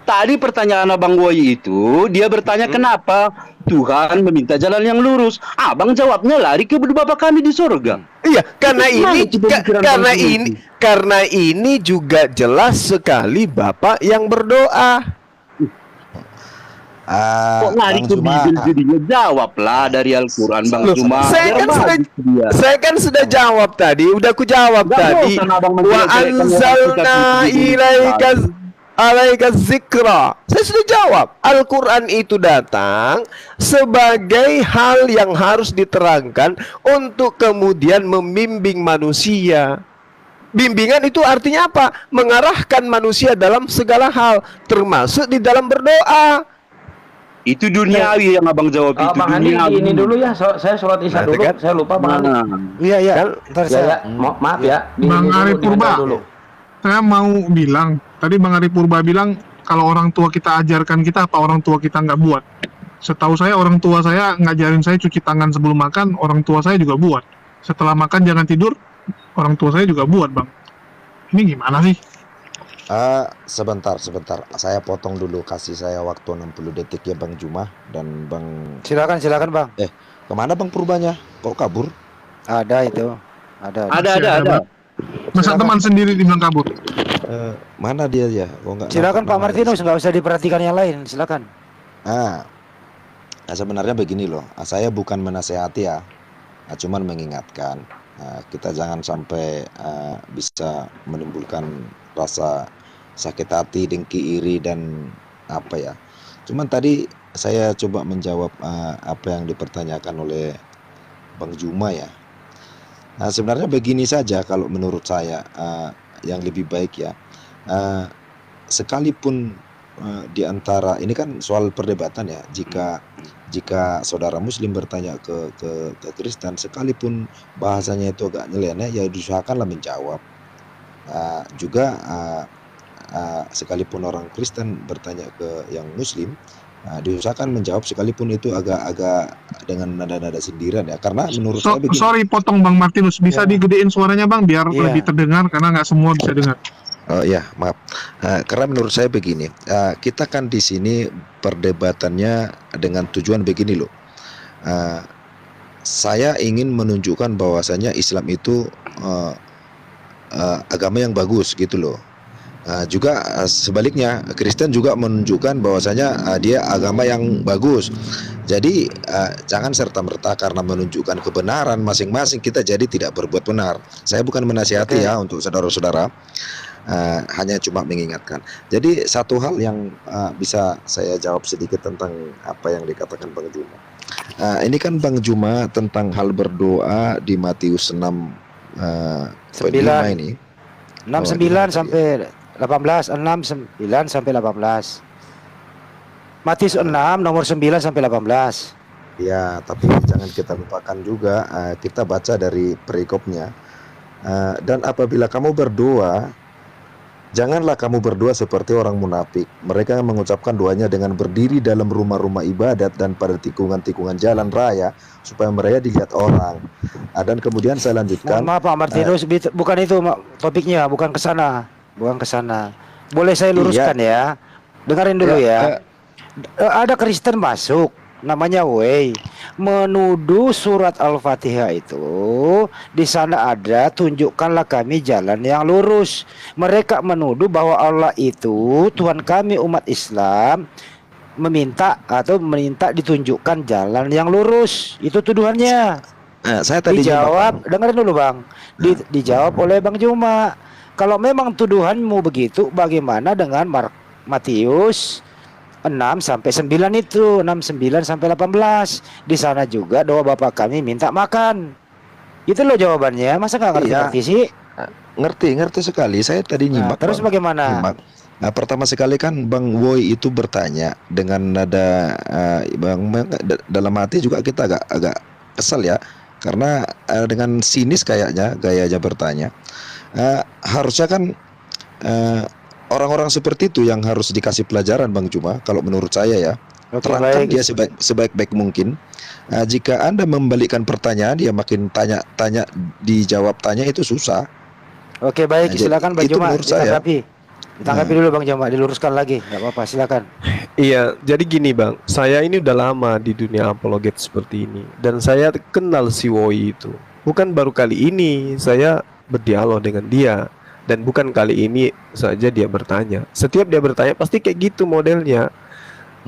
Tadi pertanyaan Abang Woi itu, dia bertanya kenapa Tuhan meminta jalan yang lurus. Abang jawabnya lari ke Bapa kami di surga. Iya, karena ini juga jelas sekali Bapak yang berdoa. Kok lari ke Bibel jadinya? Jawablah dari Al-Quran Bang Juma. Saya kan sudah jawab tadi, udah ku jawab tadi. Wa anzalna alaika zikra. Saya sudah jawab. Al-Quran itu datang sebagai hal yang harus diterangkan untuk kemudian membimbing manusia. Bimbingan itu artinya apa? Mengarahkan manusia dalam segala hal, termasuk di dalam berdoa. Itu duniawi yang Abang jawab itu. Bang Andi ini dulu ya, saya sholat isya dulu. Saya lupa Bang Andi. Iya. Maaf ya. Bang Ari Purba, saya mau bilang, tadi Bang Ari Purba bilang kalau orang tua kita ajarkan kita, apa orang tua kita nggak buat? Setahu saya orang tua saya ngajarin saya cuci tangan sebelum makan, orang tua saya juga buat. Setelah makan jangan tidur, orang tua saya juga buat, Bang. Ini gimana sih? Sebentar. Saya potong dulu, kasih saya waktu 60 detik ya Bang Juma dan Bang. Silakan Bang. Kemana Bang Purbanya? Kok kabur? Ada itu. Ada. Ada. Masa teman sendiri dibilang kabur? Mana dia ya? Kok nggak Silakan nampak Pak namanya? Martinus, nggak usah diperhatikan yang lain. Silakan. Sebenarnya begini loh, saya bukan menasehati ya, cuman mengingatkan. Kita jangan sampai bisa menimbulkan rasa sakit hati, dengki, iri dan apa ya. Cuman tadi saya coba menjawab apa yang dipertanyakan oleh Bang Juma ya. Sebenarnya begini saja kalau menurut saya yang lebih baik ya. Sekalipun di antara ini kan soal perdebatan ya. Jika saudara Muslim bertanya ke Kristen, sekalipun bahasanya itu agak nyeleneh, ya diusahakanlah menjawab. Juga sekalipun orang Kristen bertanya ke yang Muslim, diusahakan menjawab sekalipun itu agak dengan nada-nada sindiran ya, karena menurut saya begini. Sorry potong Bang Martinus, bisa digedein suaranya Bang biar lebih terdengar karena nggak semua bisa dengar. Oh ya, maaf. Karena menurut saya begini, kita kan di sini perdebatannya dengan tujuan begini loh. Saya ingin menunjukkan bahwasanya Islam itu agama yang bagus gitu loh. Juga sebaliknya Kristen juga menunjukkan bahwasanya dia agama yang bagus. Jadi jangan serta-merta karena menunjukkan kebenaran masing-masing kita jadi tidak berbuat benar. Saya bukan menasihati ya untuk saudara-saudara, hanya cuma mengingatkan. Jadi satu hal yang bisa saya jawab sedikit tentang apa yang dikatakan Bang Juma. Ini kan Bang Juma tentang hal berdoa di Matius 6 ini 69 sampai 18, 6, 9 sampai 18. Matius 6 nomor 9 sampai 18. Ya, tapi jangan kita lupakan juga kita baca dari perikopnya. Dan apabila kamu berdoa, janganlah kamu berdoa seperti orang munafik. Mereka mengucapkan doanya dengan berdiri dalam rumah-rumah ibadat dan pada tikungan-tikungan jalan raya supaya mereka dilihat orang. Dan kemudian saya lanjutkan. Maaf Pak Martinus, bukan itu topiknya, bukan ke sana. Boleh saya luruskan ya? Dengarin dulu ya. Ada Kristen masuk, namanya Wei, menuduh surat Al-Fatihah itu di sana ada tunjukkanlah kami jalan yang lurus. Mereka menuduh bahwa Allah itu Tuhan kami umat Islam meminta ditunjukkan jalan yang lurus. Itu tuduhannya. Saya tadi dijawab, dengerin dulu Bang. Dijawab oleh Bang Juma. Kalau memang tuduhanmu begitu, bagaimana dengan Matius 6 sampai 9 itu, 6, 9 sampai 18. Di sana juga doa Bapa kami minta makan. Itu loh jawabannya. Masa nggak ngerti sih? Ngerti sekali. Saya tadi nyimak. Terus bagaimana? Nyimak. Pertama sekali kan Bang Woi itu bertanya dengan nada dalam hati juga kita agak kesal ya, karena dengan sinis kayaknya gayanya bertanya. Harusnya kan orang-orang seperti itu yang harus dikasih pelajaran Bang Juma, kalau menurut saya ya. Terangkan dia sebaik-baik mungkin. Jika Anda membalikkan pertanyaan, dia makin tanya dijawab tanya itu susah. Oke baik, silakan Bang Juma ditanggapi dulu Bang Juma, diluruskan lagi, nggak apa-apa, silakan. Iya, jadi gini Bang, saya ini udah lama di dunia apologet seperti ini, dan saya kenal si Woi itu. Bukan baru kali ini saya berdialog dengan dia, dan bukan kali ini saja dia bertanya. Setiap dia bertanya pasti kayak gitu modelnya.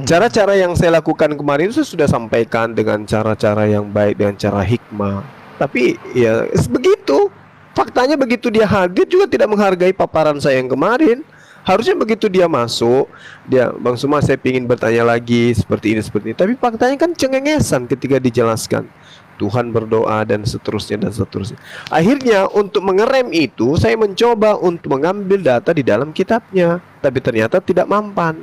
Cara-cara yang saya lakukan kemarin itu sudah sampaikan dengan cara-cara yang baik, dengan cara hikmah. Tapi ya begitu. Faktanya begitu dia hadir juga tidak menghargai paparan saya yang kemarin. Harusnya begitu dia masuk, dia Bang Suma saya ingin bertanya lagi seperti ini. Tapi faktanya kan cengengesan ketika dijelaskan. Tuhan berdoa dan seterusnya. Akhirnya untuk mengerem itu saya mencoba untuk mengambil data di dalam kitabnya, tapi ternyata tidak mempan.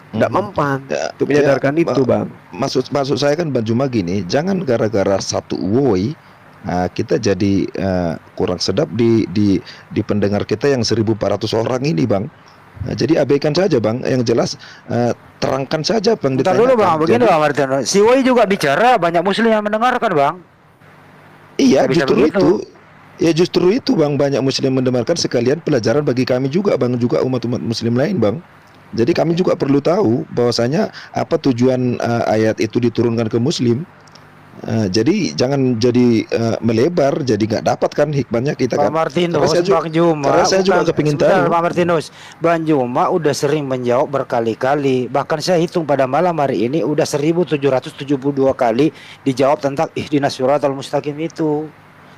Untuk menyadarkan itu Bang. Maksud saya kan Bang Juma gini, jangan gara-gara satu Woi kita jadi kurang sedap di pendengar kita yang 1.400 orang ini Bang. Nah, jadi abaikan saja bang, yang jelas terangkan saja bang. Bentar dulu bang, begini bang Martinus. Si Woi juga bicara, banyak muslim yang mendengarkan bang. Iya, Bisa justru begitu. itu. Ya justru itu bang, banyak muslim mendengarkan sekalian pelajaran bagi kami juga bang, juga umat-umat muslim lain bang. Jadi kami juga perlu tahu bahwasanya apa tujuan ayat itu diturunkan ke muslim. Jadi jangan jadi melebar, jadi nggak dapat kan hikmahnya kita Pak kan. Martinus, Karena Bang Juma. karena saya juga Bukan, kepingin sebentar, tahu. Pak Martinus, Bang Juma udah sering menjawab berkali-kali. Bahkan saya hitung pada malam hari ini udah 1772 kali dijawab tentang ihdinas siratal mustaqim itu.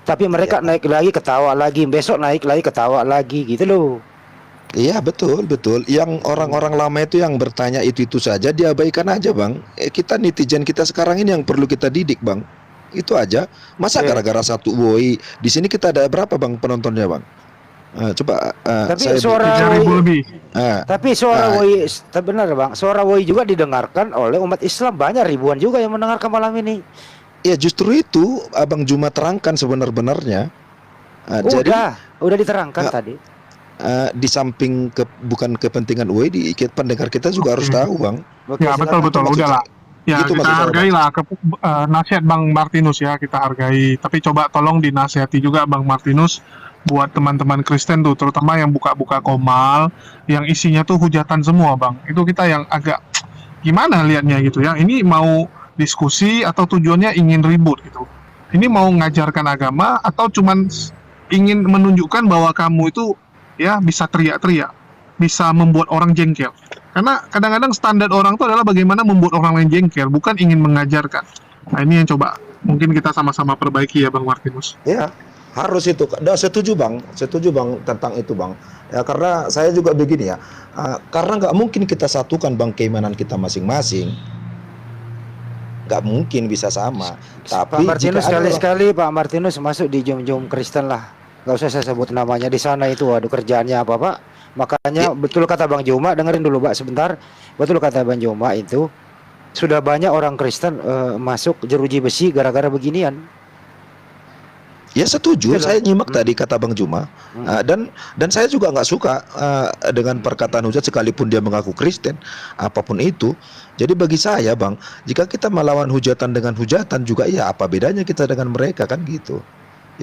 Tapi mereka naik lagi ketawa lagi, besok naik lagi ketawa lagi gitu loh. Iya betul betul. Yang orang-orang lama itu yang bertanya itu saja diabaikan aja bang. Kita netizen kita sekarang ini yang perlu kita didik bang. Itu aja. Masa gara-gara satu Woi di sini kita ada berapa bang penontonnya bang? Coba. Tapi suara 3.000 lebih. Tapi suara Woi, benar bang. Suara Woi juga didengarkan oleh umat Islam, banyak ribuan juga yang mendengarkan malam ini. Ya justru itu Abang Juma terangkan sebenar-benarnya. Udah diterangkan tadi. Di samping bukan kepentingan UI, pendengar kita juga harus tahu bang. Ya betul udahlah. Ya Gitu kita hargailah nasihat Bang Martinus ya, kita hargai. Tapi coba tolong dinasihati juga Bang Martinus buat teman-teman Kristen tuh, terutama yang buka-buka komal, yang isinya tuh hujatan semua bang. Itu kita yang agak gimana liatnya gitu ya. Ini mau diskusi atau tujuannya ingin ribut gitu. Ini mau ngajarkan agama atau cuman ingin menunjukkan bahwa kamu itu ya bisa teriak-teriak, bisa membuat orang jengkel. Karena kadang-kadang standar orang itu adalah bagaimana membuat orang lain jengkel, bukan ingin mengajarkan. Nah ini yang coba mungkin kita sama-sama perbaiki ya Bang Martinus. Ya harus itu. Setuju bang tentang itu bang. Ya karena saya juga begini ya. Karena nggak mungkin kita satukan bang keimanan kita masing-masing. Nggak mungkin bisa sama. Tapi Pak Martinus sekali-sekali Pak Martinus masuk di jom-jom Kristen lah. Gak usah saya sebut namanya di sana itu. Waduh kerjaannya apa Pak? Makanya betul kata Bang Juma, dengerin dulu Pak sebentar. Betul kata Bang Juma itu sudah banyak orang Kristen masuk jeruji besi gara-gara beginian. Ya setuju, saya nyimak tadi kata Bang Juma. Dan saya juga nggak suka dengan perkataan hujat sekalipun dia mengaku Kristen, apapun itu. Jadi bagi saya bang, jika kita melawan hujatan dengan hujatan juga, ya apa bedanya kita dengan mereka kan gitu.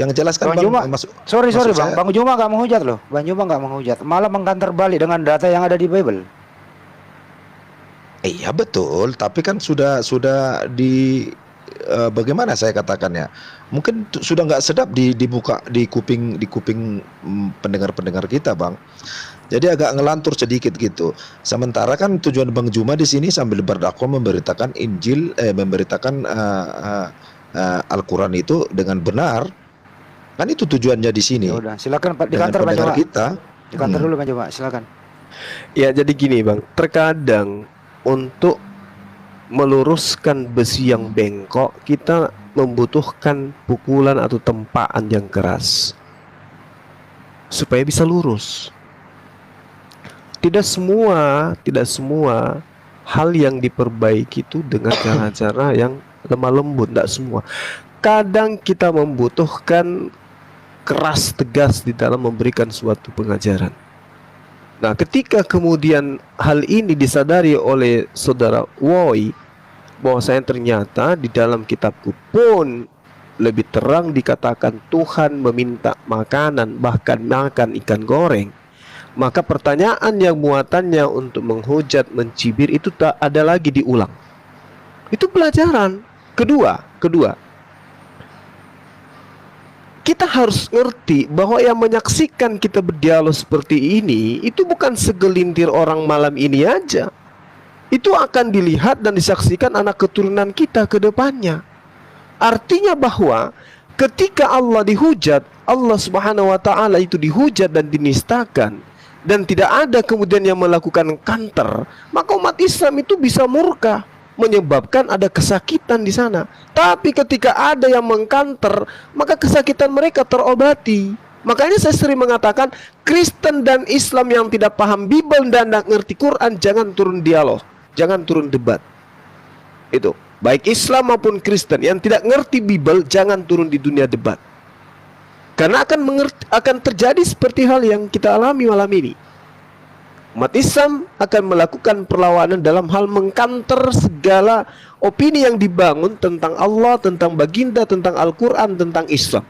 Yang jelas kan Bang Juma, sorry bang, saya, Bang Juma nggak menghujat loh. Bang Juma nggak menghujat, malah mengkantar balik dengan data yang ada di Bible. Iya betul, tapi kan sudah di bagaimana saya katakannya, mungkin sudah nggak sedap dibuka di kuping pendengar-pendengar kita bang. Jadi agak ngelantur sedikit gitu. Sementara kan tujuan Bang Juma di sini sambil berdakwah memberitakan Injil, memberitakan Al-Quran itu dengan benar. Kan itu tujuannya di sini. Ya udah, silakan Pak di kantor Bang Juma. Di kantor dulu Bang Juma, silakan. Ya jadi gini bang, terkadang untuk meluruskan besi yang bengkok kita membutuhkan pukulan atau tempaan yang keras supaya bisa lurus. Tidak semua hal yang diperbaiki itu dengan cara-cara yang lemah lembut, tidak semua. Kadang kita membutuhkan keras tegas di dalam memberikan suatu pengajaran. Nah, ketika kemudian hal ini disadari oleh saudara Woi, bahwasanya ternyata di dalam kitabku pun lebih terang dikatakan Tuhan meminta makanan, bahkan makan ikan goreng. Maka pertanyaan yang muatannya untuk menghujat, mencibir itu tak ada lagi diulang. Itu pelajaran. Kedua, kita harus ngerti bahwa yang menyaksikan kita berdialog seperti ini itu bukan segelintir orang malam ini aja. Itu akan dilihat dan disaksikan anak keturunan kita ke depannya. Artinya bahwa ketika Allah dihujat, Allah Subhanahu wa taala itu dihujat dan dinistakan, dan tidak ada kemudian yang melakukan counter, maka umat Islam itu bisa murka, menyebabkan ada kesakitan di sana. Tapi ketika ada yang mengkanter, maka kesakitan mereka terobati. Makanya saya sering mengatakan, Kristen dan Islam yang tidak paham Bible dan tidak ngerti Quran, jangan turun dialog, jangan turun debat. Itu baik Islam maupun Kristen yang tidak ngerti Bible, jangan turun di dunia debat. Karena akan terjadi seperti hal yang kita alami malam ini. Umat Islam akan melakukan perlawanan dalam hal mengkanter segala opini yang dibangun tentang Allah, tentang baginda, tentang Al-Quran, tentang Islam.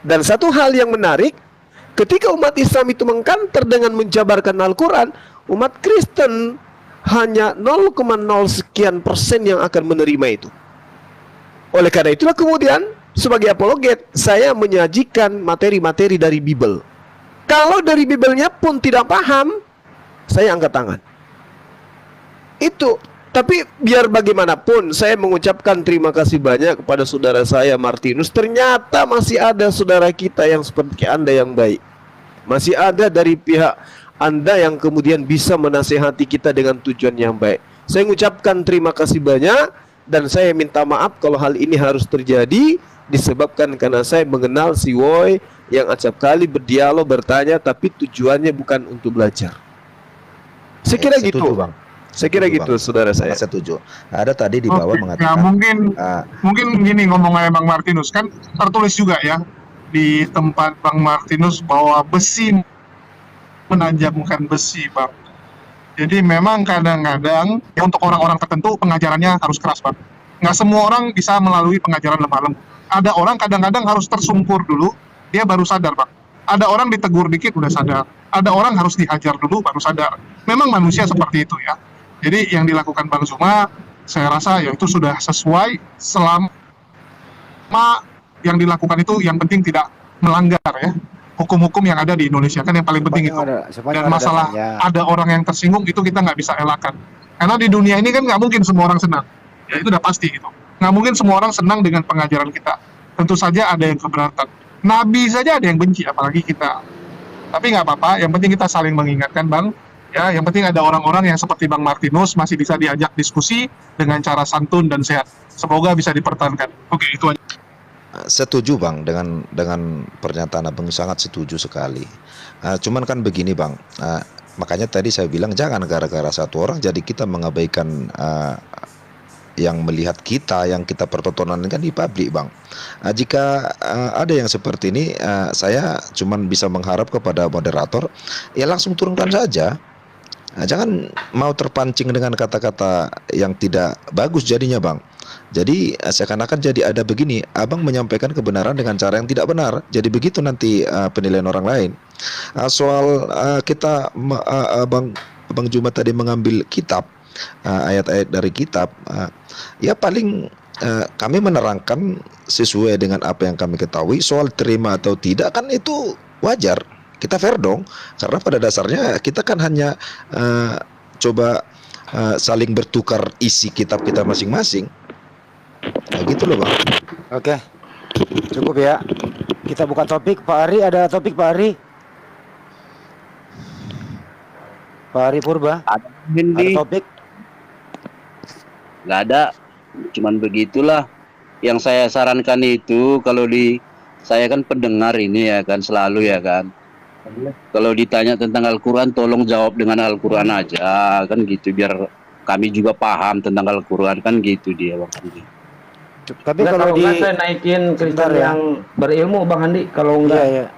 Dan satu hal yang menarik, ketika umat Islam itu mengkanter dengan menjabarkan Al-Quran, umat Kristen hanya 0,0 sekian persen yang akan menerima itu. Oleh karena itulah kemudian sebagai apologet saya menyajikan materi-materi dari Bible. Kalau dari Bible-nya pun tidak paham, saya angkat tangan. Itu. Tapi biar bagaimanapun saya mengucapkan terima kasih banyak kepada saudara saya Martinus. Ternyata masih ada saudara kita yang seperti Anda yang baik. Masih ada dari pihak Anda yang kemudian bisa menasehati kita dengan tujuan yang baik. Saya mengucapkan terima kasih banyak dan saya minta maaf kalau hal ini harus terjadi disebabkan karena saya mengenal si Woy yang acap kali berdialog, bertanya, tapi tujuannya bukan untuk belajar. Saya kira Setuju, gitu, Bang. Saya kira Setuju, gitu, Bang. saudara saya. Sangat setuju. Ada tadi di bawah Oke, mengatakan. ya mungkin gini ngomongnya Bang Martinus, kan tertulis juga ya di tempat Bang Martinus bahwa besi menanjamkan besi, Bang. Jadi memang kadang-kadang ya untuk orang-orang tertentu pengajarannya harus keras, Bang. Nggak semua orang bisa melalui pengajaran lemah lembut. Ada orang kadang-kadang harus tersungkur dulu, dia baru sadar, Bang. Ada orang ditegur dikit udah sadar. Ada orang harus dihajar dulu baru sadar. Memang manusia seperti itu ya. Jadi yang dilakukan Bang Zuma, saya rasa ya itu sudah sesuai selama yang dilakukan itu yang penting tidak melanggar ya hukum-hukum yang ada di Indonesia, kan yang paling penting itu. Dan masalah ada orang yang tersinggung itu kita nggak bisa elakkan. Karena di dunia ini kan nggak mungkin semua orang senang. Ya itu udah pasti gitu. Nggak mungkin semua orang senang dengan pengajaran kita. Tentu saja ada yang keberatan. Nabi saja ada yang benci, apalagi kita. Tapi nggak apa-apa, yang penting kita saling mengingatkan, Bang. Ya, yang penting ada orang-orang yang seperti Bang Martinus masih bisa diajak diskusi dengan cara santun dan sehat. Semoga bisa dipertahankan. Oke, itu aja. Setuju Bang dengan pernyataan Abang, sangat setuju sekali. Cuman kan begini Bang, makanya tadi saya bilang jangan gara-gara satu orang jadi kita mengabaikan yang melihat kita, yang kita pertontonan kan di publik Bang. Jika ada yang seperti ini, saya cuman bisa mengharap kepada moderator ya langsung turunkan saja. Jangan mau terpancing dengan kata-kata yang tidak bagus jadinya Bang. Jadi seakan-akan jadi ada begini, Abang menyampaikan kebenaran dengan cara yang tidak benar. Jadi begitu nanti penilaian orang lain. Soal kita Abang Juma tadi mengambil kitab, ayat-ayat dari kitab, ya paling kami menerangkan sesuai dengan apa yang kami ketahui. Soal terima atau tidak kan itu wajar. Kita fair dong, karena pada dasarnya kita kan hanya coba saling bertukar isi kitab kita masing-masing. Nah gitu loh Bang. Oke, cukup ya. Kita buka topik. Pak Ari, ada topik Pak Ari? Pak Ari Purba, ada topik? Nggak ada, cuman begitulah. Yang saya sarankan itu kalau saya kan pendengar ini ya kan selalu ya kan. Kalau ditanya tentang Al-Quran, tolong jawab dengan Al-Quran aja, kan gitu, biar kami juga paham tentang Al-Quran, kan gitu dia Bang Andi. Tapi kalau saya naikin Kristen yang berilmu Bang Andi, kalau enggak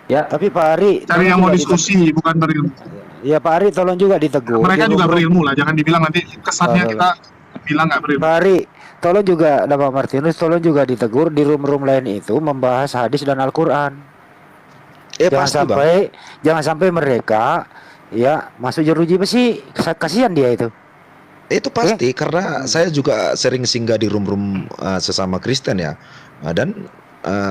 ya. Tapi Pak Ari cari yang mau diskusi, bukan berilmu. Ya Pak Ari tolong juga ditegur. Mereka juga berilmu lah, jangan dibilang nanti kesannya kita bilang nggak berilmu. Pak Ari, tolong juga, Bapak Martinus, tolong juga ditegur di room-room lain itu membahas hadis dan Al-Quran. Jangan sampai mereka ya masuk jeruji besi, kasihan dia itu. Itu pasti karena saya juga sering singgah di room-room sesama Kristen ya, dan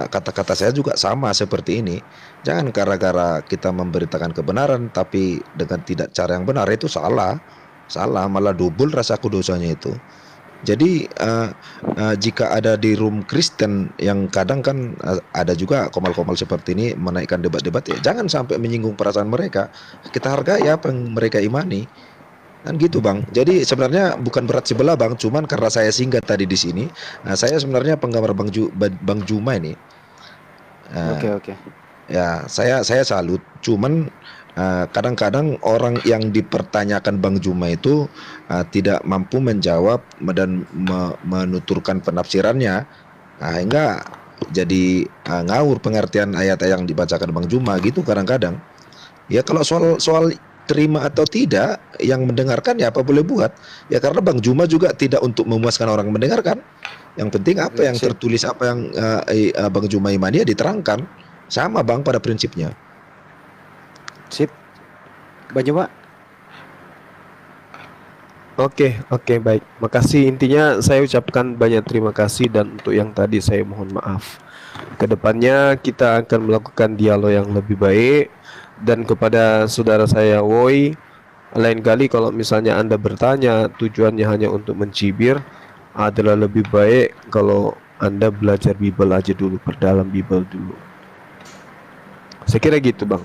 kata-kata saya juga sama seperti ini. Jangan gara-gara kita memberitakan kebenaran tapi dengan tidak cara yang benar, itu salah malah double rasaku dosanya itu. Jadi jika ada di room Kristen yang kadang kan ada juga komal-komal seperti ini menaikkan debat-debat, ya jangan sampai menyinggung perasaan mereka. Kita hargai apa yang mereka imani, kan gitu Bang. Jadi sebenarnya bukan berat sebelah Bang, cuman karena saya singgah tadi di sini, saya sebenarnya penggemar Bang Juma ini. Oke. Ya saya salut, cuman kadang-kadang orang yang dipertanyakan Bang Juma itu tidak mampu menjawab dan menuturkan penafsirannya, hingga jadi ngawur pengertian ayat yang dibacakan Bang Juma gitu kadang-kadang. Ya kalau soal terima atau tidak, yang mendengarkan ya apa boleh buat. Ya karena Bang Juma juga tidak untuk memuaskan orang mendengarkan. Yang penting apa yang tertulis, apa yang Bang Juma imani ya diterangkan. Sama Bang pada prinsipnya. Sip. Bang Juma. Oke, baik. Makasih, intinya saya ucapkan banyak terima kasih, dan untuk yang tadi saya mohon maaf. Kedepannya kita akan melakukan dialog yang lebih baik, dan kepada saudara saya Woi, lain kali kalau misalnya Anda bertanya tujuannya hanya untuk mencibir, adalah lebih baik kalau Anda belajar Bible aja dulu, perdalam Bible dulu. Saya kira gitu, Bang.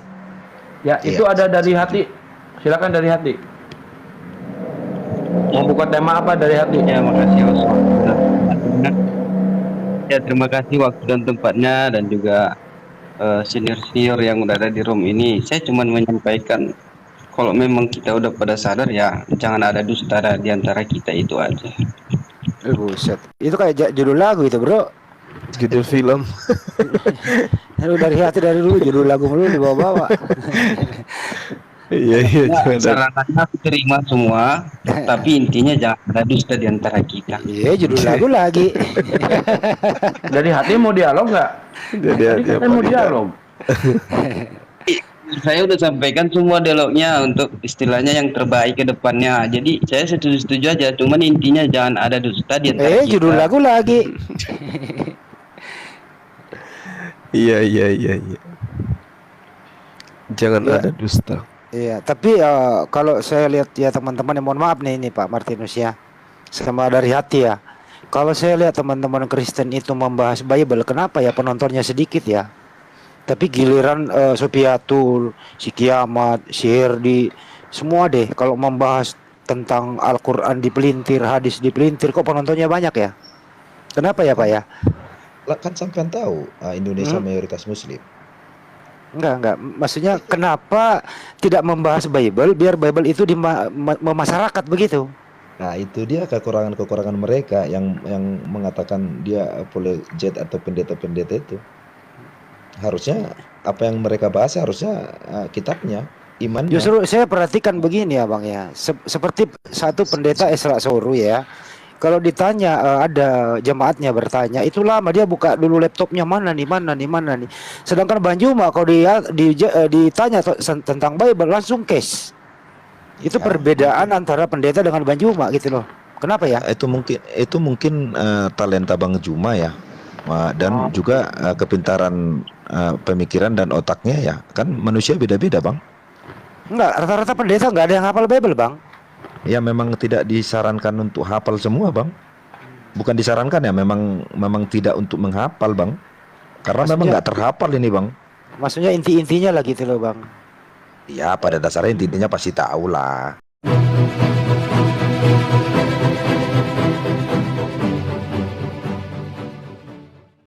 Ya, itu ada dari hati. Silakan dari hati. Mau buka tema apa dari hati? Ya, makasih Mas. Ya, terima kasih waktu dan tempatnya, dan juga senior-senior yang udah ada di room ini. Saya cuma menyampaikan kalau memang kita udah pada sadar ya, jangan ada dusta di antara kita, itu aja. Buset. Itu kayak judul lagu itu, Bro. Judul film. Lu dari hati dari dulu judul lagu lu dibawa-bawa. Iya, Sarannya aku terima semua, tapi intinya jangan ada dusta di antara kita. Iya, judul lagu lagi. Dari hati mau dialog nggak? Dari hati Tadi mau dialog. Saya udah sampaikan semua dialognya untuk istilahnya yang terbaik ke depannya. Jadi saya setuju aja, cuman intinya jangan ada dusta di antara kita. Judul lagu lagi. Iya. Jangan ada dusta. Iya, tapi kalau saya lihat ya teman-teman, mohon maaf nih ini Pak Martinus ya, sama dari hati ya. Kalau saya lihat teman-teman Kristen itu membahas Bible, kenapa ya penontonnya sedikit ya? Tapi giliran Sofiatul, si Kiamat, si Herdi, semua deh kalau membahas tentang Al-Quran dipelintir, hadis dipelintir, kok penontonnya banyak ya? Kenapa ya Pak ya? Lah kan sampean tahu Indonesia mayoritas Muslim. Enggak. Maksudnya kenapa tidak membahas Bible biar Bible itu di masyarakat begitu? Nah itu dia kekurangan mereka yang mengatakan dia apologet atau pendeta-pendeta itu. Harusnya apa yang mereka bahas harusnya kitabnya, imannya. Justru saya perhatikan begini ya Bang ya, seperti satu pendeta Esra Soru ya. Kalau ditanya ada jemaatnya bertanya, itu lama dia buka dulu laptopnya, mana nih. Sedangkan Bang Juma kalau dia ditanya tentang Bible langsung case. Itu perbedaan antara pendeta dengan Bang Juma gitu loh. Kenapa ya? Itu mungkin talenta Bang Juma ya. Dan juga kepintaran pemikiran dan otaknya ya. Kan manusia beda-beda, Bang. Enggak, rata-rata pendeta enggak ada yang hafal Bible, Bang. Ya memang tidak disarankan untuk hafal semua Bang. Bukan disarankan ya, memang tidak untuk menghafal Bang. Karena memang nggak terhafal ini Bang. Maksudnya inti-intinya lah gitu loh Bang. Ya pada dasarnya intinya pasti tahu lah.